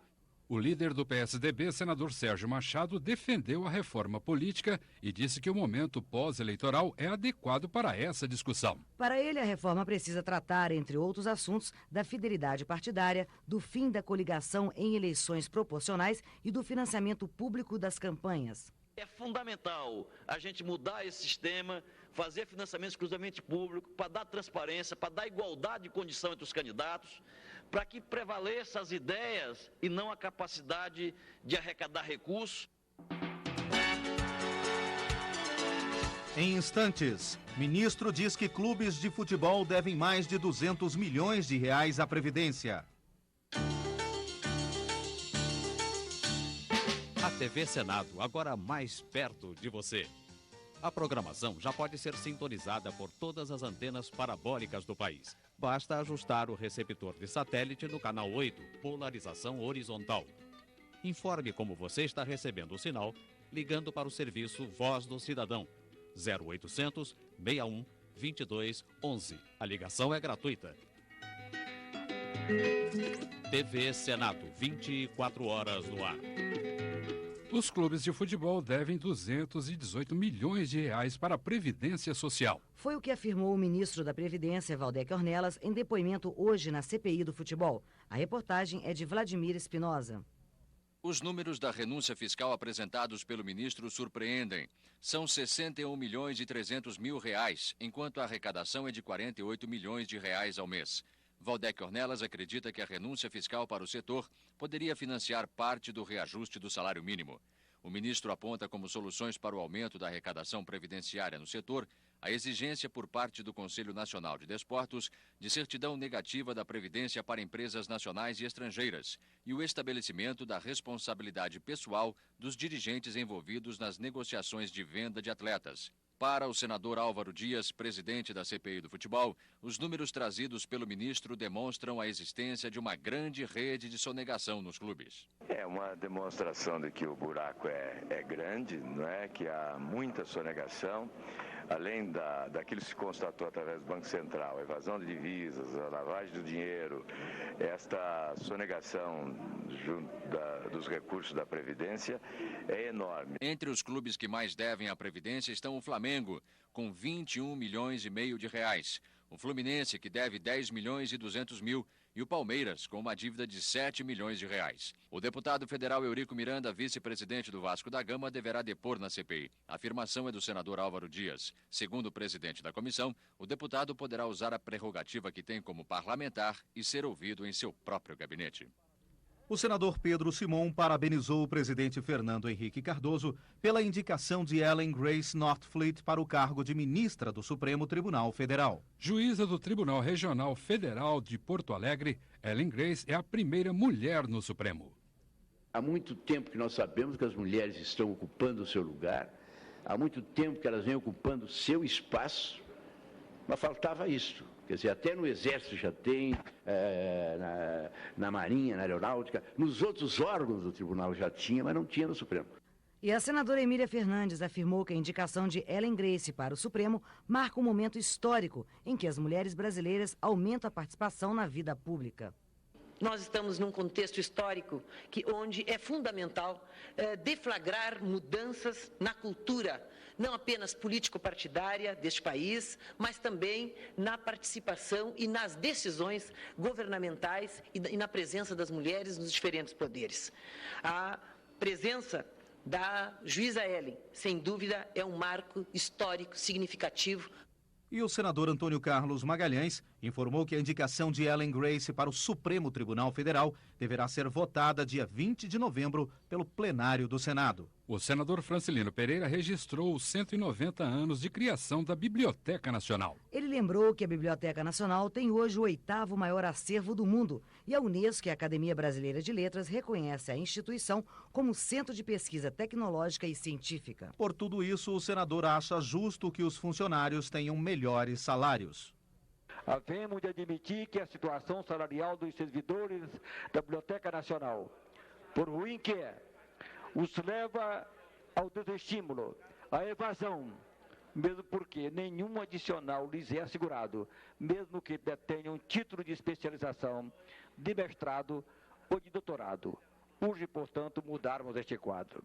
O líder do PSDB, senador Sérgio Machado, defendeu a reforma política e disse que o momento pós-eleitoral é adequado para essa discussão. Para ele, a reforma precisa tratar, entre outros assuntos, da fidelidade partidária, do fim da coligação em eleições proporcionais e do financiamento público das campanhas. É fundamental a gente mudar esse sistema, fazer financiamento exclusivamente público, para dar transparência, para dar igualdade de condição entre os candidatos, para que prevaleça as ideias e não a capacidade de arrecadar recursos. Em instantes, ministro diz que clubes de futebol devem mais de 200 milhões de reais à Previdência. A TV Senado, agora mais perto de você. A programação já pode ser sintonizada por todas as antenas parabólicas do país. Basta ajustar o receptor de satélite no canal 8, polarização horizontal. Informe como você está recebendo o sinal, ligando para o serviço Voz do Cidadão, 0800 61 22 11. A ligação é gratuita. TV Senado, 24 horas no ar. Os clubes de futebol devem 218 milhões de reais para a Previdência Social. Foi o que afirmou o ministro da Previdência, Valdec Ornelas, em depoimento hoje na CPI do futebol. A reportagem é de Vladimir Espinosa. Os números da renúncia fiscal apresentados pelo ministro surpreendem. São 61 milhões e 300 mil reais, enquanto a arrecadação é de 48 milhões de reais ao mês. Valdec Ornelas acredita que a renúncia fiscal para o setor poderia financiar parte do reajuste do salário mínimo. O ministro aponta como soluções para o aumento da arrecadação previdenciária no setor a exigência por parte do Conselho Nacional de Desportos de certidão negativa da Previdência para empresas nacionais e estrangeiras e o estabelecimento da responsabilidade pessoal dos dirigentes envolvidos nas negociações de venda de atletas. Para o senador Álvaro Dias, presidente da CPI do futebol, os números trazidos pelo ministro demonstram a existência de uma grande rede de sonegação nos clubes. É uma demonstração de que o buraco é grande, não é? Que há muita sonegação, além daquilo que se constatou através do Banco Central, a evasão de divisas, a lavagem do dinheiro, esta sonegação dos recursos da Previdência é enorme. Entre os clubes que mais devem à Previdência estão o Flamengo, com 21 milhões e meio de reais, o Fluminense, que deve 10 milhões e 200 mil, e o Palmeiras, com uma dívida de 7 milhões de reais. O deputado federal Eurico Miranda, vice-presidente do Vasco da Gama, deverá depor na CPI. A afirmação é do senador Álvaro Dias. Segundo o presidente da comissão, o deputado poderá usar a prerrogativa que tem como parlamentar e ser ouvido em seu próprio gabinete. O senador Pedro Simon parabenizou o presidente Fernando Henrique Cardoso pela indicação de Ellen Grace Northfleet para o cargo de ministra do Supremo Tribunal Federal. Juíza do Tribunal Regional Federal de Porto Alegre, Ellen Grace é a primeira mulher no Supremo. Há muito tempo que nós sabemos que as mulheres estão ocupando o seu lugar, há muito tempo que elas vêm ocupando o seu espaço, mas faltava isso. Quer dizer, até no Exército já tem, na Marinha, na Aeronáutica, nos outros órgãos do Tribunal já tinha, mas não tinha no Supremo. E a senadora Emília Fernandes afirmou que a indicação de Ellen Grace para o Supremo marca um momento histórico em que as mulheres brasileiras aumentam a participação na vida pública. Nós estamos num contexto histórico onde é fundamental deflagrar mudanças na cultura, não apenas político-partidária deste país, mas também na participação e nas decisões governamentais e na presença das mulheres nos diferentes poderes. A presença da juíza Ellen, sem dúvida, é um marco histórico significativo. E o senador Antônio Carlos Magalhães informou que a indicação de Ellen Grace para o Supremo Tribunal Federal deverá ser votada dia 20 de novembro pelo plenário do Senado. O senador Francilino Pereira registrou os 190 anos de criação da Biblioteca Nacional. Ele lembrou que a Biblioteca Nacional tem hoje o 8º maior acervo do mundo e a Unesco e a Academia Brasileira de Letras reconhece a instituição como centro de pesquisa tecnológica e científica. Por tudo isso, o senador acha justo que os funcionários tenham melhores salários. Havemos de admitir que a situação salarial dos servidores da Biblioteca Nacional, por ruim que é, os leva ao desestímulo, à evasão, mesmo porque nenhum adicional lhes é assegurado, mesmo que detenham título de especialização, de mestrado ou de doutorado. Urge, portanto, mudarmos este quadro.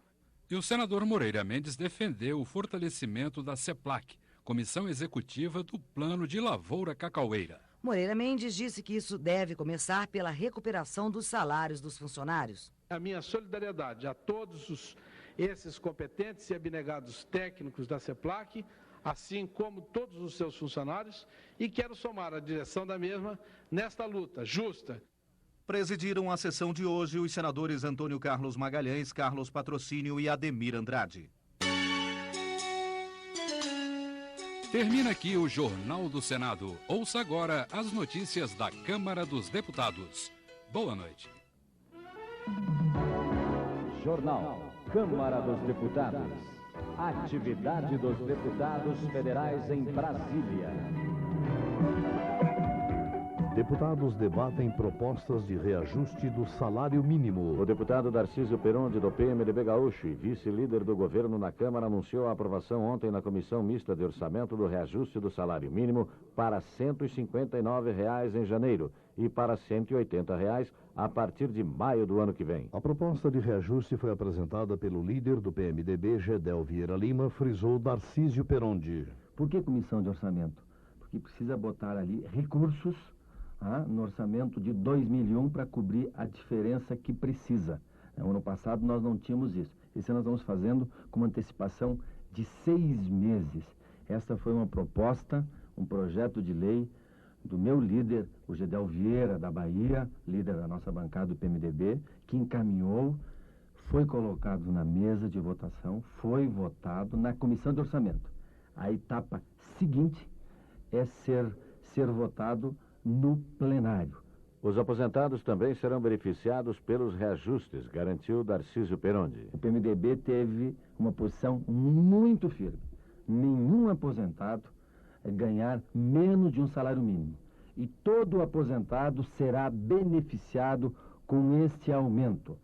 E o senador Moreira Mendes defendeu o fortalecimento da CEPLAC, Comissão Executiva do Plano de Lavoura Cacaueira. Moreira Mendes disse que isso deve começar pela recuperação dos salários dos funcionários. A minha solidariedade a todos esses competentes e abnegados técnicos da CEPLAC, assim como todos os seus funcionários, e quero somar a direção da mesma nesta luta justa. Presidiram a sessão de hoje os senadores Antônio Carlos Magalhães, Carlos Patrocínio e Ademir Andrade. Termina aqui o Jornal do Senado. Ouça agora as notícias da Câmara dos Deputados. Boa noite. Jornal Câmara dos Deputados. Atividade dos deputados federais em Brasília. Deputados debatem propostas de reajuste do salário mínimo. O deputado Darcísio Perondi, do PMDB Gaúcho e vice-líder do governo na Câmara, anunciou a aprovação ontem na Comissão Mista de Orçamento do reajuste do salário mínimo para R$ 159 em janeiro e para R$ 180 a partir de maio do ano que vem. A proposta de reajuste foi apresentada pelo líder do PMDB, Gedel Vieira Lima, frisou Darcísio Perondi. Por que Comissão de Orçamento? Porque precisa botar ali recursos no orçamento de 2001 para cobrir a diferença que precisa. No ano passado nós não tínhamos isso. Esse ano nós estamos fazendo com uma antecipação de 6 meses. Esta foi uma proposta, um projeto de lei do meu líder, o Gedel Vieira, da Bahia, líder da nossa bancada do PMDB, que encaminhou, foi colocado na mesa de votação, foi votado na Comissão de Orçamento. A etapa seguinte é ser votado no plenário. Os aposentados também serão beneficiados pelos reajustes, garantiu Darcísio Perondi. O PMDB teve uma posição muito firme. nenhum aposentado ganhar menos de um salário mínimo. E todo aposentado será beneficiado com este aumento.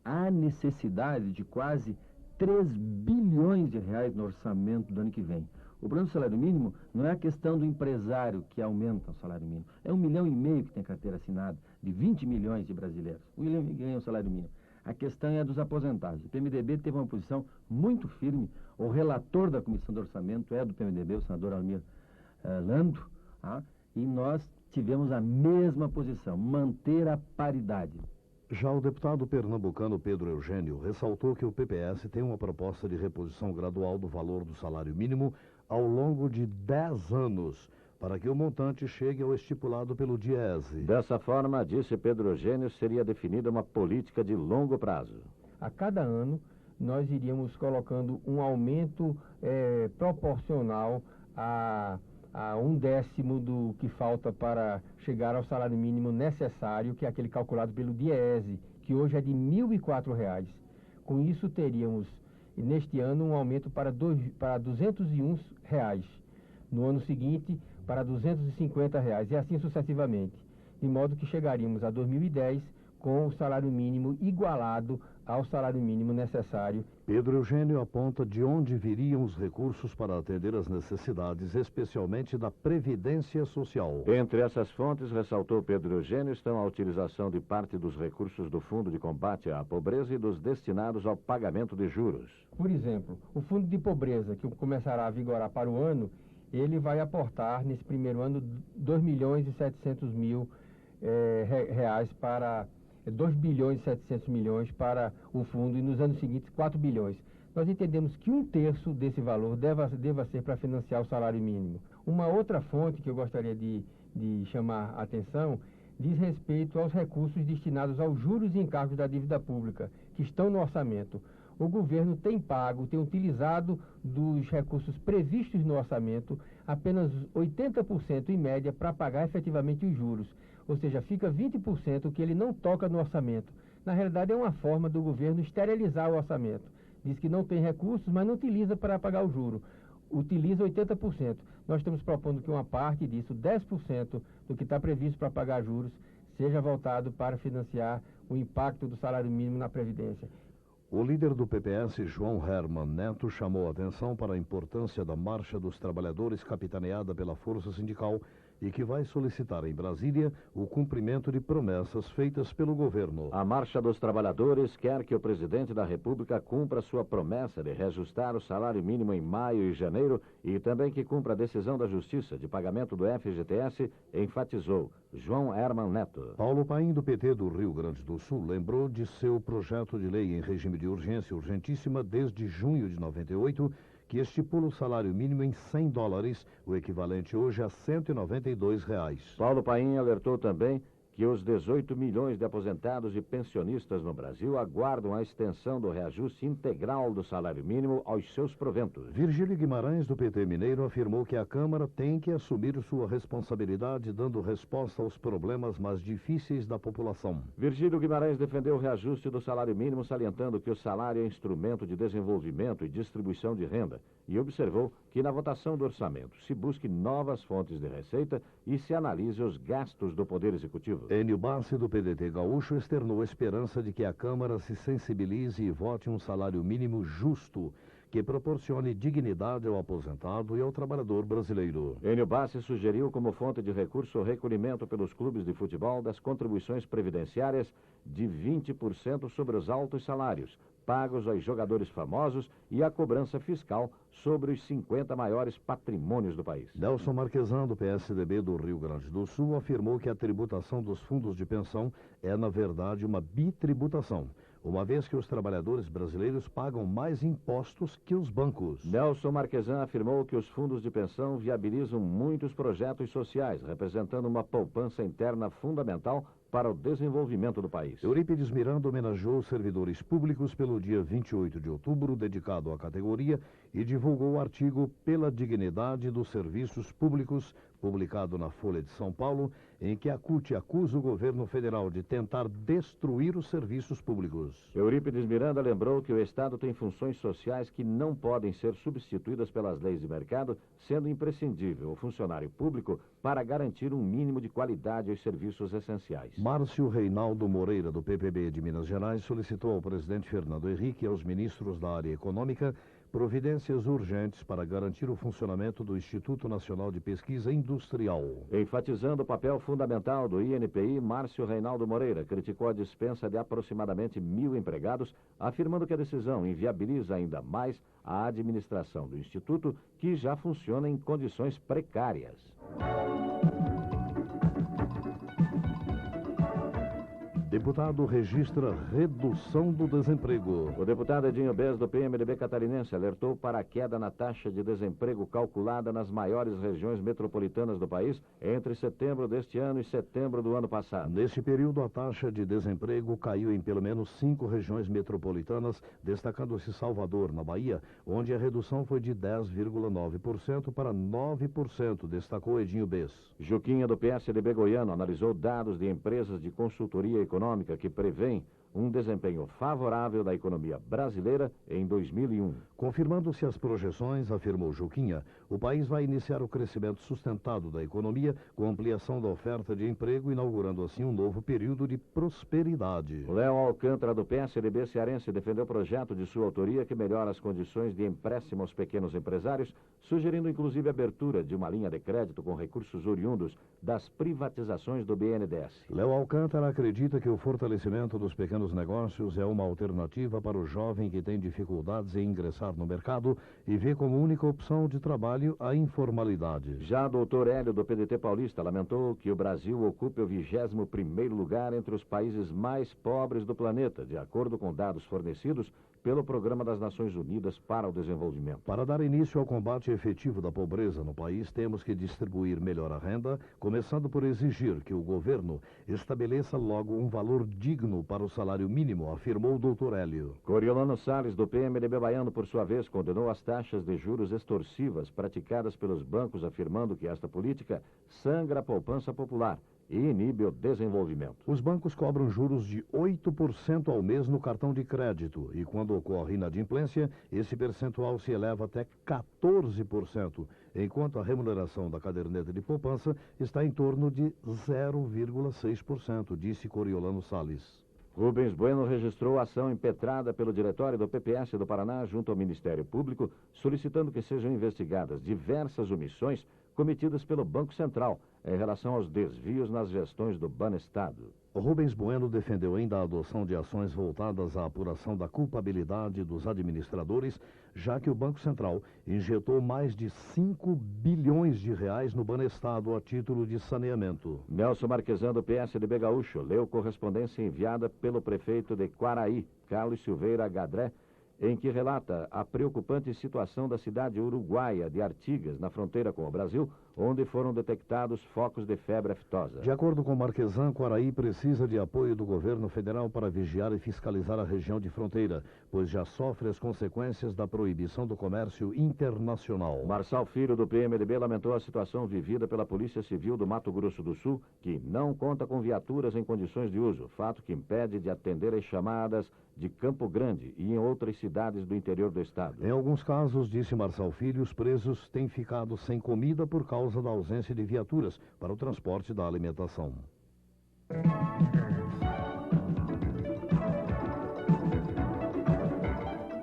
Há necessidade de quase 3 bilhões de reais no orçamento do ano que vem. O problema do salário mínimo não é a questão do empresário que aumenta o salário mínimo. É 1,5 milhão que tem carteira assinada, de 20 milhões de brasileiros. 1 milhão ganha o salário mínimo. A questão é a dos aposentados. O PMDB teve uma posição muito firme. O relator da Comissão do Orçamento é do PMDB, o senador Almir Lando, e nós tivemos a mesma posição, manter a paridade. Já o deputado pernambucano Pedro Eugênio ressaltou que o PPS tem uma proposta de reposição gradual do valor do salário mínimo ao longo de 10 anos, para que o montante chegue ao estipulado pelo Diese. Dessa forma, disse Pedro Eugênio, seria definida uma política de longo prazo. A cada ano, nós iríamos colocando um aumento proporcional a 1/10 do que falta para chegar ao salário mínimo necessário, que é aquele calculado pelo Diese, que hoje é de R$ 1.004. Com isso, teríamos, neste ano, um aumento para R$ 201. No ano seguinte, para R$ 250, e assim sucessivamente. De modo que chegaríamos a 2010 com o salário mínimo igualado ao salário mínimo necessário. Pedro Eugênio aponta de onde viriam os recursos para atender as necessidades, especialmente da Previdência Social. Entre essas fontes, ressaltou Pedro Eugênio, estão a utilização de parte dos recursos do Fundo de Combate à Pobreza e dos destinados ao pagamento de juros. Por exemplo, o Fundo de Pobreza, que começará a vigorar para o ano, ele vai aportar, nesse primeiro ano, 2 milhões e 700 mil reais para... 2 bilhões e 700 milhões para o fundo e nos anos seguintes 4 bilhões. Nós entendemos que 1/3 desse valor deva ser para financiar o salário mínimo. Uma outra fonte que eu gostaria de chamar a atenção diz respeito aos recursos destinados aos juros e encargos da dívida pública, que estão no orçamento. O governo tem utilizado dos recursos previstos no orçamento apenas 80% em média para pagar efetivamente os juros. Ou seja, fica 20% que ele não toca no orçamento. Na realidade, é uma forma do governo esterilizar o orçamento. Diz que não tem recursos, mas não utiliza para pagar o juro. Utiliza 80%. Nós estamos propondo que uma parte disso, 10% do que está previsto para pagar juros, seja voltado para financiar o impacto do salário mínimo na Previdência. O líder do PPS, João Herman Neto, chamou a atenção para a importância da Marcha dos Trabalhadores, capitaneada pela Força Sindical, e que vai solicitar em Brasília o cumprimento de promessas feitas pelo governo. A Marcha dos Trabalhadores quer que o presidente da República cumpra sua promessa de reajustar o salário mínimo em maio e janeiro e também que cumpra a decisão da Justiça de pagamento do FGTS, enfatizou João Herman Neto. Paulo Paim, do PT do Rio Grande do Sul, lembrou de seu projeto de lei em regime de urgência urgentíssima desde junho de 98, que estipula o salário mínimo em $100, o equivalente hoje a R$ 192. Paulo Paim alertou também que os 18 milhões de aposentados e pensionistas no Brasil aguardam a extensão do reajuste integral do salário mínimo aos seus proventos. Virgílio Guimarães, do PT Mineiro, afirmou que a Câmara tem que assumir sua responsabilidade, dando resposta aos problemas mais difíceis da população. Virgílio Guimarães defendeu o reajuste do salário mínimo, salientando que o salário é instrumento de desenvolvimento e distribuição de renda, e observou que na votação do orçamento se busque novas fontes de receita e se analise os gastos do Poder Executivo. Enio Bassi, do PDT gaúcho, externou a esperança de que a Câmara se sensibilize e vote um salário mínimo justo, que proporcione dignidade ao aposentado e ao trabalhador brasileiro. Enio Bassi sugeriu como fonte de recurso o recolhimento pelos clubes de futebol das contribuições previdenciárias de 20% sobre os altos salários pagos aos jogadores famosos e a cobrança fiscal sobre os 50 maiores patrimônios do país. Nelson Marquesan, do PSDB do Rio Grande do Sul, afirmou que a tributação dos fundos de pensão é, na verdade, uma bitributação, uma vez que os trabalhadores brasileiros pagam mais impostos que os bancos. Nelson Marquesan afirmou que os fundos de pensão viabilizam muitos projetos sociais, representando uma poupança interna fundamental para o desenvolvimento do país. Eurípides Miranda homenageou os servidores públicos pelo dia 28 de outubro, dedicado à categoria, e divulgou o artigo Pela Dignidade dos Serviços Públicos, publicado na Folha de São Paulo, em que a CUT acusa o governo federal de tentar destruir os serviços públicos. Eurípides Miranda lembrou que o Estado tem funções sociais que não podem ser substituídas pelas leis de mercado, sendo imprescindível o funcionário público para garantir um mínimo de qualidade aos serviços essenciais. Márcio Reinaldo Moreira, do PPB de Minas Gerais, solicitou ao presidente Fernando Henrique e aos ministros da área econômica providências urgentes para garantir o funcionamento do Instituto Nacional de Pesquisa Industrial. Enfatizando o papel fundamental do INPI, Márcio Reinaldo Moreira criticou a dispensa de aproximadamente 1.000 empregados, afirmando que a decisão inviabiliza ainda mais a administração do Instituto, que já funciona em condições precárias. Deputado registra redução do desemprego. O deputado Edinho Bez, do PMDB catarinense, alertou para a queda na taxa de desemprego calculada nas maiores regiões metropolitanas do país entre setembro deste ano e setembro do ano passado. Neste período, a taxa de desemprego caiu em pelo menos 5 regiões metropolitanas, destacando-se Salvador, na Bahia, onde a redução foi de 10,9% para 9%, destacou Edinho Bez. Juquinha, do PSDB goiano, analisou dados de empresas de consultoria econômica que prevêem um desempenho favorável da economia brasileira em 2001. Confirmando-se as projeções, afirmou Juquinha, o país vai iniciar o crescimento sustentado da economia com ampliação da oferta de emprego, inaugurando assim um novo período de prosperidade. Léo Alcântara, do PSDB cearense, defendeu o projeto de sua autoria que melhora as condições de empréstimo aos pequenos empresários, sugerindo inclusive a abertura de uma linha de crédito com recursos oriundos das privatizações do BNDES. Léo Alcântara acredita que o fortalecimento dos pequenos negócios é uma alternativa para o jovem que tem dificuldades em ingressar no mercado e vê como única opção de trabalho a informalidade. Já o doutor Hélio, do PDT paulista, lamentou que o Brasil ocupe o 21º lugar entre os países mais pobres do planeta, de acordo com dados fornecidos pelo Programa das Nações Unidas para o Desenvolvimento. Para dar início ao combate efetivo da pobreza no país, temos que distribuir melhor a renda, começando por exigir que o governo estabeleça logo um valor digno para o salário mínimo, afirmou o doutor Hélio. Coriolano Salles, do PMDB baiano, por sua vez, condenou as taxas de juros extorsivas praticadas pelos bancos, afirmando que esta política sangra a poupança popular e inibe o desenvolvimento. Os bancos cobram juros de 8% ao mês no cartão de crédito e, quando ocorre inadimplência, esse percentual se eleva até 14%, enquanto a remuneração da caderneta de poupança está em torno de 0,6%, disse Coriolano Salles. Rubens Bueno registrou a ação impetrada pelo Diretório do PPS do Paraná junto ao Ministério Público, solicitando que sejam investigadas diversas omissões cometidas pelo Banco Central em relação aos desvios nas gestões do Banestado. Rubens Bueno defendeu ainda a adoção de ações voltadas à apuração da culpabilidade dos administradores, já que o Banco Central injetou mais de 5 bilhões de reais no Banestado a título de saneamento. Nelson Marquesan, do PSDB gaúcho, leu correspondência enviada pelo prefeito de Quaraí, Carlos Silveira Gadré, em que relata a preocupante situação da cidade uruguaia de Artigas, na fronteira com o Brasil, onde foram detectados focos de febre aftosa. De acordo com Marquesan, Quaraí precisa de apoio do governo federal para vigiar e fiscalizar a região de fronteira, pois já sofre as consequências da proibição do comércio internacional. Marçal Filho, do PMDB, lamentou a situação vivida pela Polícia Civil do Mato Grosso do Sul, que não conta com viaturas em condições de uso, fato que impede de atender as chamadas de Campo Grande e em outras cidades do interior do estado. Em alguns casos, disse Marçal Filho, os presos têm ficado sem comida por causa da ausência de viaturas para o transporte da alimentação.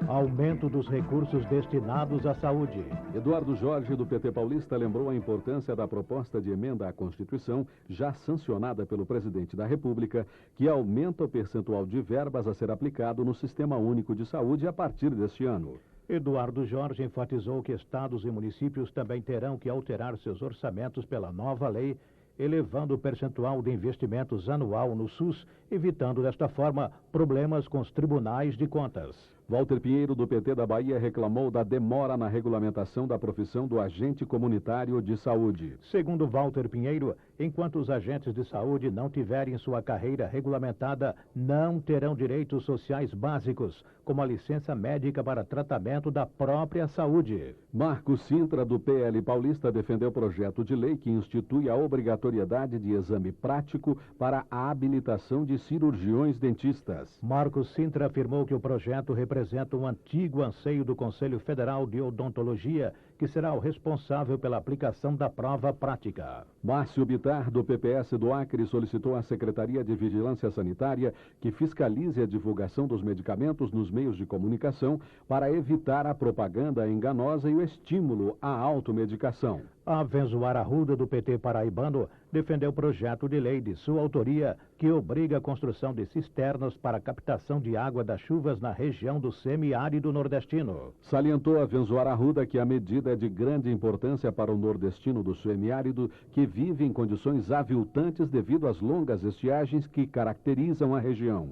Aumento dos recursos destinados à saúde. Eduardo Jorge, do PT paulista, lembrou a importância da proposta de emenda à Constituição, já sancionada pelo presidente da República, que aumenta o percentual de verbas a ser aplicado no Sistema Único de Saúde a partir deste ano. Eduardo Jorge enfatizou que estados e municípios também terão que alterar seus orçamentos pela nova lei, elevando o percentual de investimentos anual no SUS evitando desta forma problemas com os tribunais de contas. Walter Pinheiro, do PT da Bahia, reclamou da demora na regulamentação da profissão do agente comunitário de saúde. Segundo Walter Pinheiro, enquanto os agentes de saúde não tiverem sua carreira regulamentada, não terão direitos sociais básicos, como a licença médica para tratamento da própria saúde. Marcos Sintra, do PL Paulista, defendeu o projeto de lei que institui a obrigatoriedade de exame prático para a habilitação de cirurgiões dentistas. Marcos Sintra afirmou que o projeto representa um antigo anseio do Conselho Federal de Odontologia, que será o responsável pela aplicação da prova prática. Márcio Bittar, do PPS do Acre, solicitou à Secretaria de Vigilância Sanitária que fiscalize a divulgação dos medicamentos nos meios de comunicação para evitar a propaganda enganosa e o estímulo à automedicação. A Venzoar Arruda, do PT paraibano, defendeu o projeto de lei de sua autoria que obriga a construção de cisternas para a captação de água das chuvas na região do semiárido nordestino. Salientou a Venzoar Arruda que a medida é de grande importância para o nordestino do semiárido, que vive em condições aviltantes devido às longas estiagens que caracterizam a região.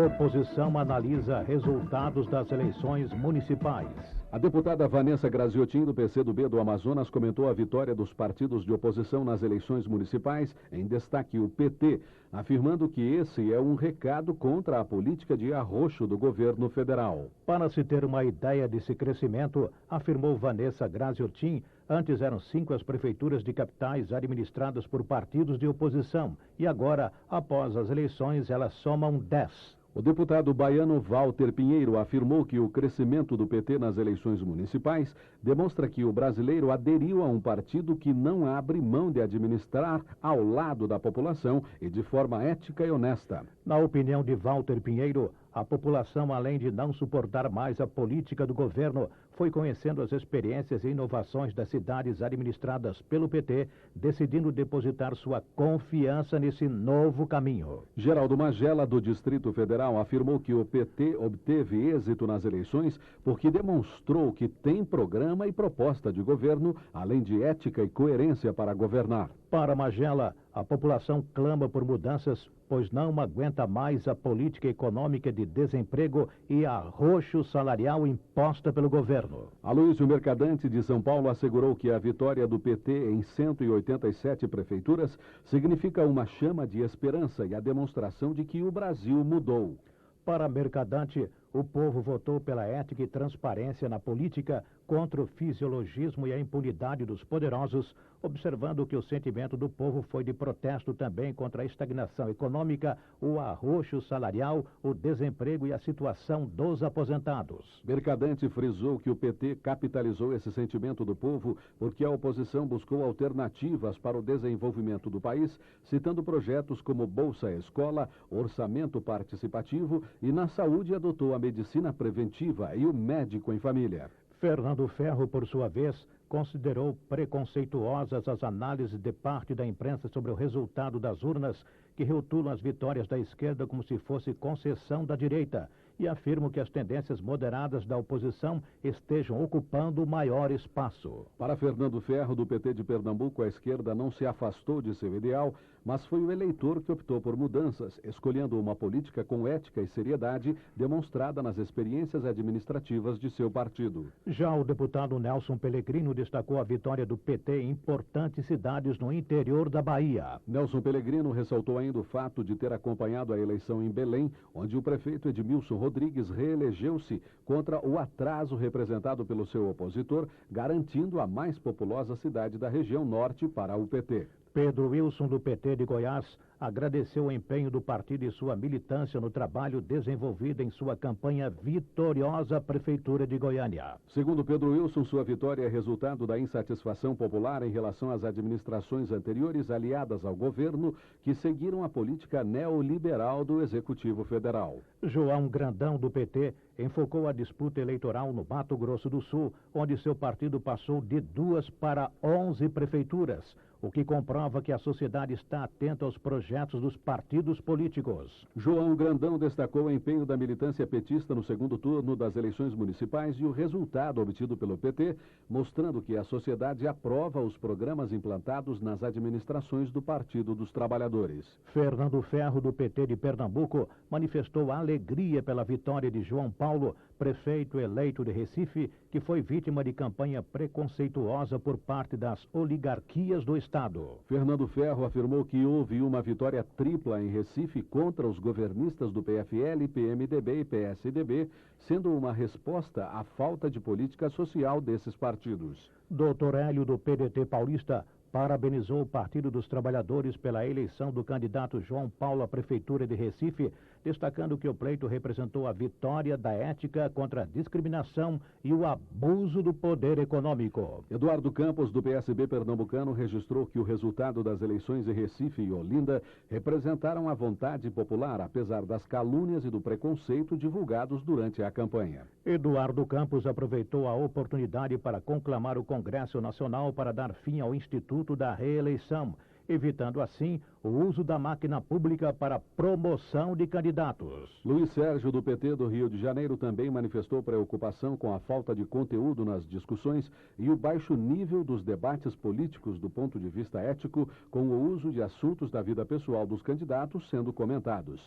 Oposição analisa resultados das eleições municipais. A deputada Vanessa Graziotin, do PCdoB do Amazonas, comentou a vitória dos partidos de oposição nas eleições municipais, em destaque o PT, afirmando que esse é um recado contra a política de arroxo do governo federal. Para se ter uma ideia desse crescimento, afirmou Vanessa Graziotin, antes eram 5 as prefeituras de capitais administradas por partidos de oposição e agora, após as eleições, elas somam 10. O deputado baiano Walter Pinheiro afirmou que o crescimento do PT nas eleições municipais demonstra que o brasileiro aderiu a um partido que não abre mão de administrar ao lado da população e de forma ética e honesta. Na opinião de Walter Pinheiro, a população, além de não suportar mais a política do governo, foi conhecendo as experiências e inovações das cidades administradas pelo PT, decidindo depositar sua confiança nesse novo caminho. Geraldo Magela, do Distrito Federal, afirmou que o PT obteve êxito nas eleições porque demonstrou que tem programa e proposta de governo, além de ética e coerência para governar. Para Magela, a população clama por mudanças, pois não aguenta mais a política econômica de desemprego e arroxo salarial imposta pelo governo. Aloysio Mercadante, de São Paulo, assegurou que a vitória do PT em 187 prefeituras significa uma chama de esperança e a demonstração de que o Brasil mudou. Para Mercadante, o povo votou pela ética e transparência na política, contra o fisiologismo e a impunidade dos poderosos, observando que o sentimento do povo foi de protesto também contra a estagnação econômica, o arroxo salarial, o desemprego e a situação dos aposentados. Mercadante frisou que o PT capitalizou esse sentimento do povo porque a oposição buscou alternativas para o desenvolvimento do país, citando projetos como Bolsa Escola, orçamento participativo e na saúde adotou a medicina preventiva e o médico em família. Fernando Ferro, por sua vez, considerou preconceituosas as análises de parte da imprensa sobre o resultado das urnas, que rotulam as vitórias da esquerda como se fosse concessão da direita, e afirmam que as tendências moderadas da oposição estejam ocupando maior espaço. Para Fernando Ferro, do PT de Pernambuco, a esquerda não se afastou de seu ideal, mas foi o eleitor que optou por mudanças, escolhendo uma política com ética e seriedade demonstrada nas experiências administrativas de seu partido. Já o deputado Nelson Pellegrino destacou a vitória do PT em importantes cidades no interior da Bahia. Nelson Pellegrino ressaltou ainda o fato de ter acompanhado a eleição em Belém, onde o prefeito Edmilson Rodrigues reelegeu-se contra o atraso representado pelo seu opositor, garantindo a mais populosa cidade da região norte para o PT. Pedro Wilson, do PT de Goiás, agradeceu o empenho do partido e sua militância no trabalho desenvolvido em sua campanha vitoriosa Prefeitura de Goiânia. Segundo Pedro Wilson, sua vitória é resultado da insatisfação popular em relação às administrações anteriores aliadas ao governo, que seguiram a política neoliberal do Executivo Federal. João Grandão, do PT, enfocou a disputa eleitoral no Mato Grosso do Sul, onde seu partido passou de 2 para 11 prefeituras, o que comprova que a sociedade está atenta aos projetos dos partidos políticos. João Grandão destacou o empenho da militância petista no segundo turno das eleições municipais e o resultado obtido pelo PT, mostrando que a sociedade aprova os programas implantados nas administrações do Partido dos Trabalhadores. Fernando Ferro, do PT de Pernambuco, manifestou alegria pela vitória de João Paulo, prefeito eleito de Recife, que foi vítima de campanha preconceituosa por parte das oligarquias do Estado. Fernando Ferro afirmou que houve uma vitória tripla em Recife contra os governistas do PFL, PMDB e PSDB, sendo uma resposta à falta de política social desses partidos. Dr. Hélio, do PDT paulista, parabenizou o Partido dos Trabalhadores pela eleição do candidato João Paulo à Prefeitura de Recife, destacando que o pleito representou a vitória da ética contra a discriminação e o abuso do poder econômico. Eduardo Campos, do PSB pernambucano, registrou que o resultado das eleições em Recife e Olinda representaram a vontade popular, apesar das calúnias e do preconceito divulgados durante a campanha. Eduardo Campos aproveitou a oportunidade para conclamar o Congresso Nacional para dar fim ao Instituto da Reeleição, evitando assim o uso da máquina pública para promoção de candidatos. Luiz Sérgio, do PT do Rio de Janeiro, também manifestou preocupação com a falta de conteúdo nas discussões e o baixo nível dos debates políticos do ponto de vista ético, com o uso de assuntos da vida pessoal dos candidatos sendo comentados.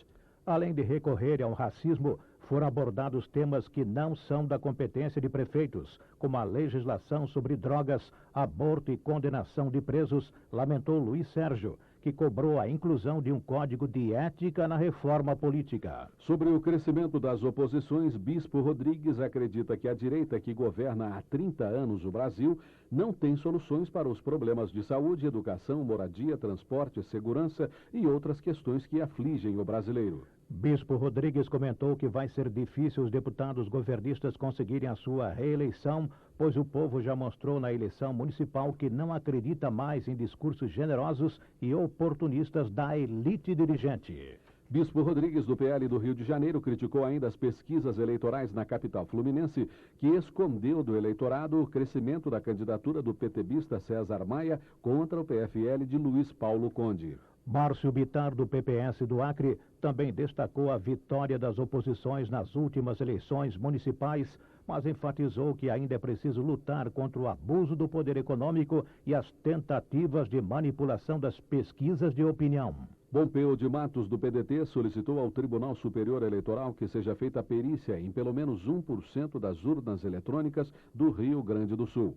Além de recorrer ao racismo, foram abordados temas que não são da competência de prefeitos, como a legislação sobre drogas, aborto e condenação de presos, lamentou Luiz Sérgio, que cobrou a inclusão de um código de ética na reforma política. Sobre o crescimento das oposições, Bispo Rodrigues acredita que a direita, que governa há 30 anos o Brasil, não tem soluções para os problemas de saúde, educação, moradia, transporte, segurança e outras questões que afligem o brasileiro. Bispo Rodrigues comentou que vai ser difícil os deputados governistas conseguirem a sua reeleição, pois o povo já mostrou na eleição municipal que não acredita mais em discursos generosos e oportunistas da elite dirigente. Bispo Rodrigues, do PL do Rio de Janeiro, criticou ainda as pesquisas eleitorais na capital fluminense, que escondeu do eleitorado o crescimento da candidatura do PTBista César Maia contra o PFL de Luiz Paulo Conde. Márcio Bittar, do PPS do Acre, também destacou a vitória das oposições nas últimas eleições municipais, mas enfatizou que ainda é preciso lutar contra o abuso do poder econômico e as tentativas de manipulação das pesquisas de opinião. Pompeu de Matos, do PDT, solicitou ao Tribunal Superior Eleitoral que seja feita perícia em pelo menos 1% das urnas eletrônicas do Rio Grande do Sul.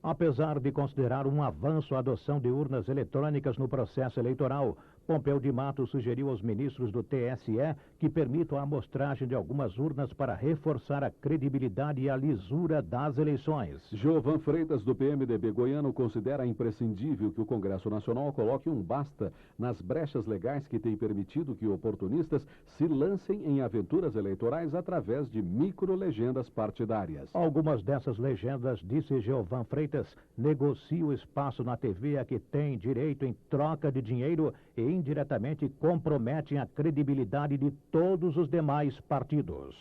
Apesar de considerar um avanço a adoção de urnas eletrônicas no processo eleitoral, Pompeu de Matos sugeriu aos ministros do TSE que permitam a amostragem de algumas urnas para reforçar a credibilidade e a lisura das eleições. Jovan Freitas, do PMDB goiano, considera imprescindível que o Congresso Nacional coloque um basta nas brechas legais que têm permitido que oportunistas se lancem em aventuras eleitorais através de microlegendas partidárias. Algumas dessas legendas, disse Jovan Freitas, negociam espaço na TV a que tem direito em troca de dinheiro e indiretamente comprometem a credibilidade de todos os demais partidos.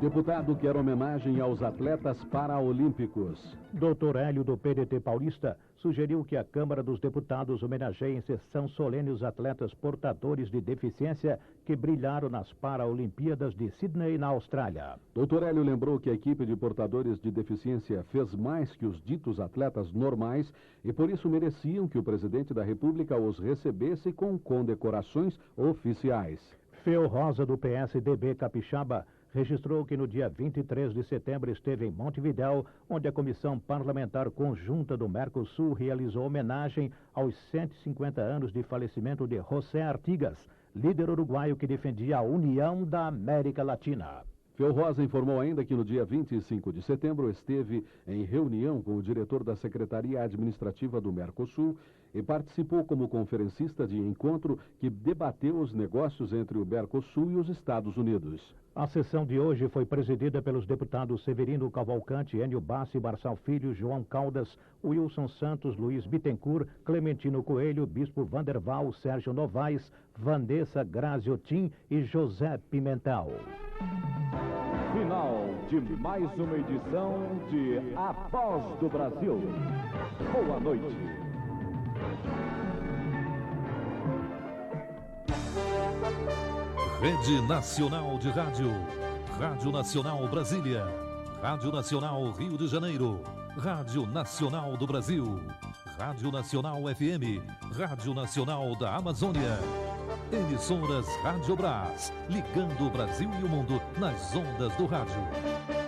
Deputado quer homenagem aos atletas paraolímpicos. Dr. Hélio, do PDT paulista, sugeriu que a Câmara dos Deputados homenageie em sessão solene os atletas portadores de deficiência que brilharam nas Paralimpíadas de Sydney, na Austrália. Dr. Hélio lembrou que a equipe de portadores de deficiência fez mais que os ditos atletas normais e por isso mereciam que o presidente da República os recebesse com condecorações oficiais. Feu Rosa, do PSDB capixaba, registrou que no dia 23 de setembro esteve em Montevidéu, onde a Comissão Parlamentar Conjunta do Mercosul realizou homenagem aos 150 anos de falecimento de José Artigas, líder uruguaio que defendia a União da América Latina. Feu Rosa informou ainda que no dia 25 de setembro esteve em reunião com o diretor da Secretaria Administrativa do Mercosul e participou como conferencista de encontro que debateu os negócios entre o Mercosul e os Estados Unidos. A sessão de hoje foi presidida pelos deputados Severino Cavalcante, Enio Bassi, Marçal Filho, João Caldas, Wilson Santos, Luiz Bittencourt, Clementino Coelho, Bispo Vanderval, Sérgio Novaes, Vanessa Graziotin e José Pimentel. Final de mais uma edição de A Voz do Brasil. Boa noite. Rede Nacional de Rádio, Rádio Nacional Brasília, Rádio Nacional Rio de Janeiro, Rádio Nacional do Brasil, Rádio Nacional FM, Rádio Nacional da Amazônia. Emissoras Rádio Brás, ligando o Brasil e o mundo nas ondas do rádio.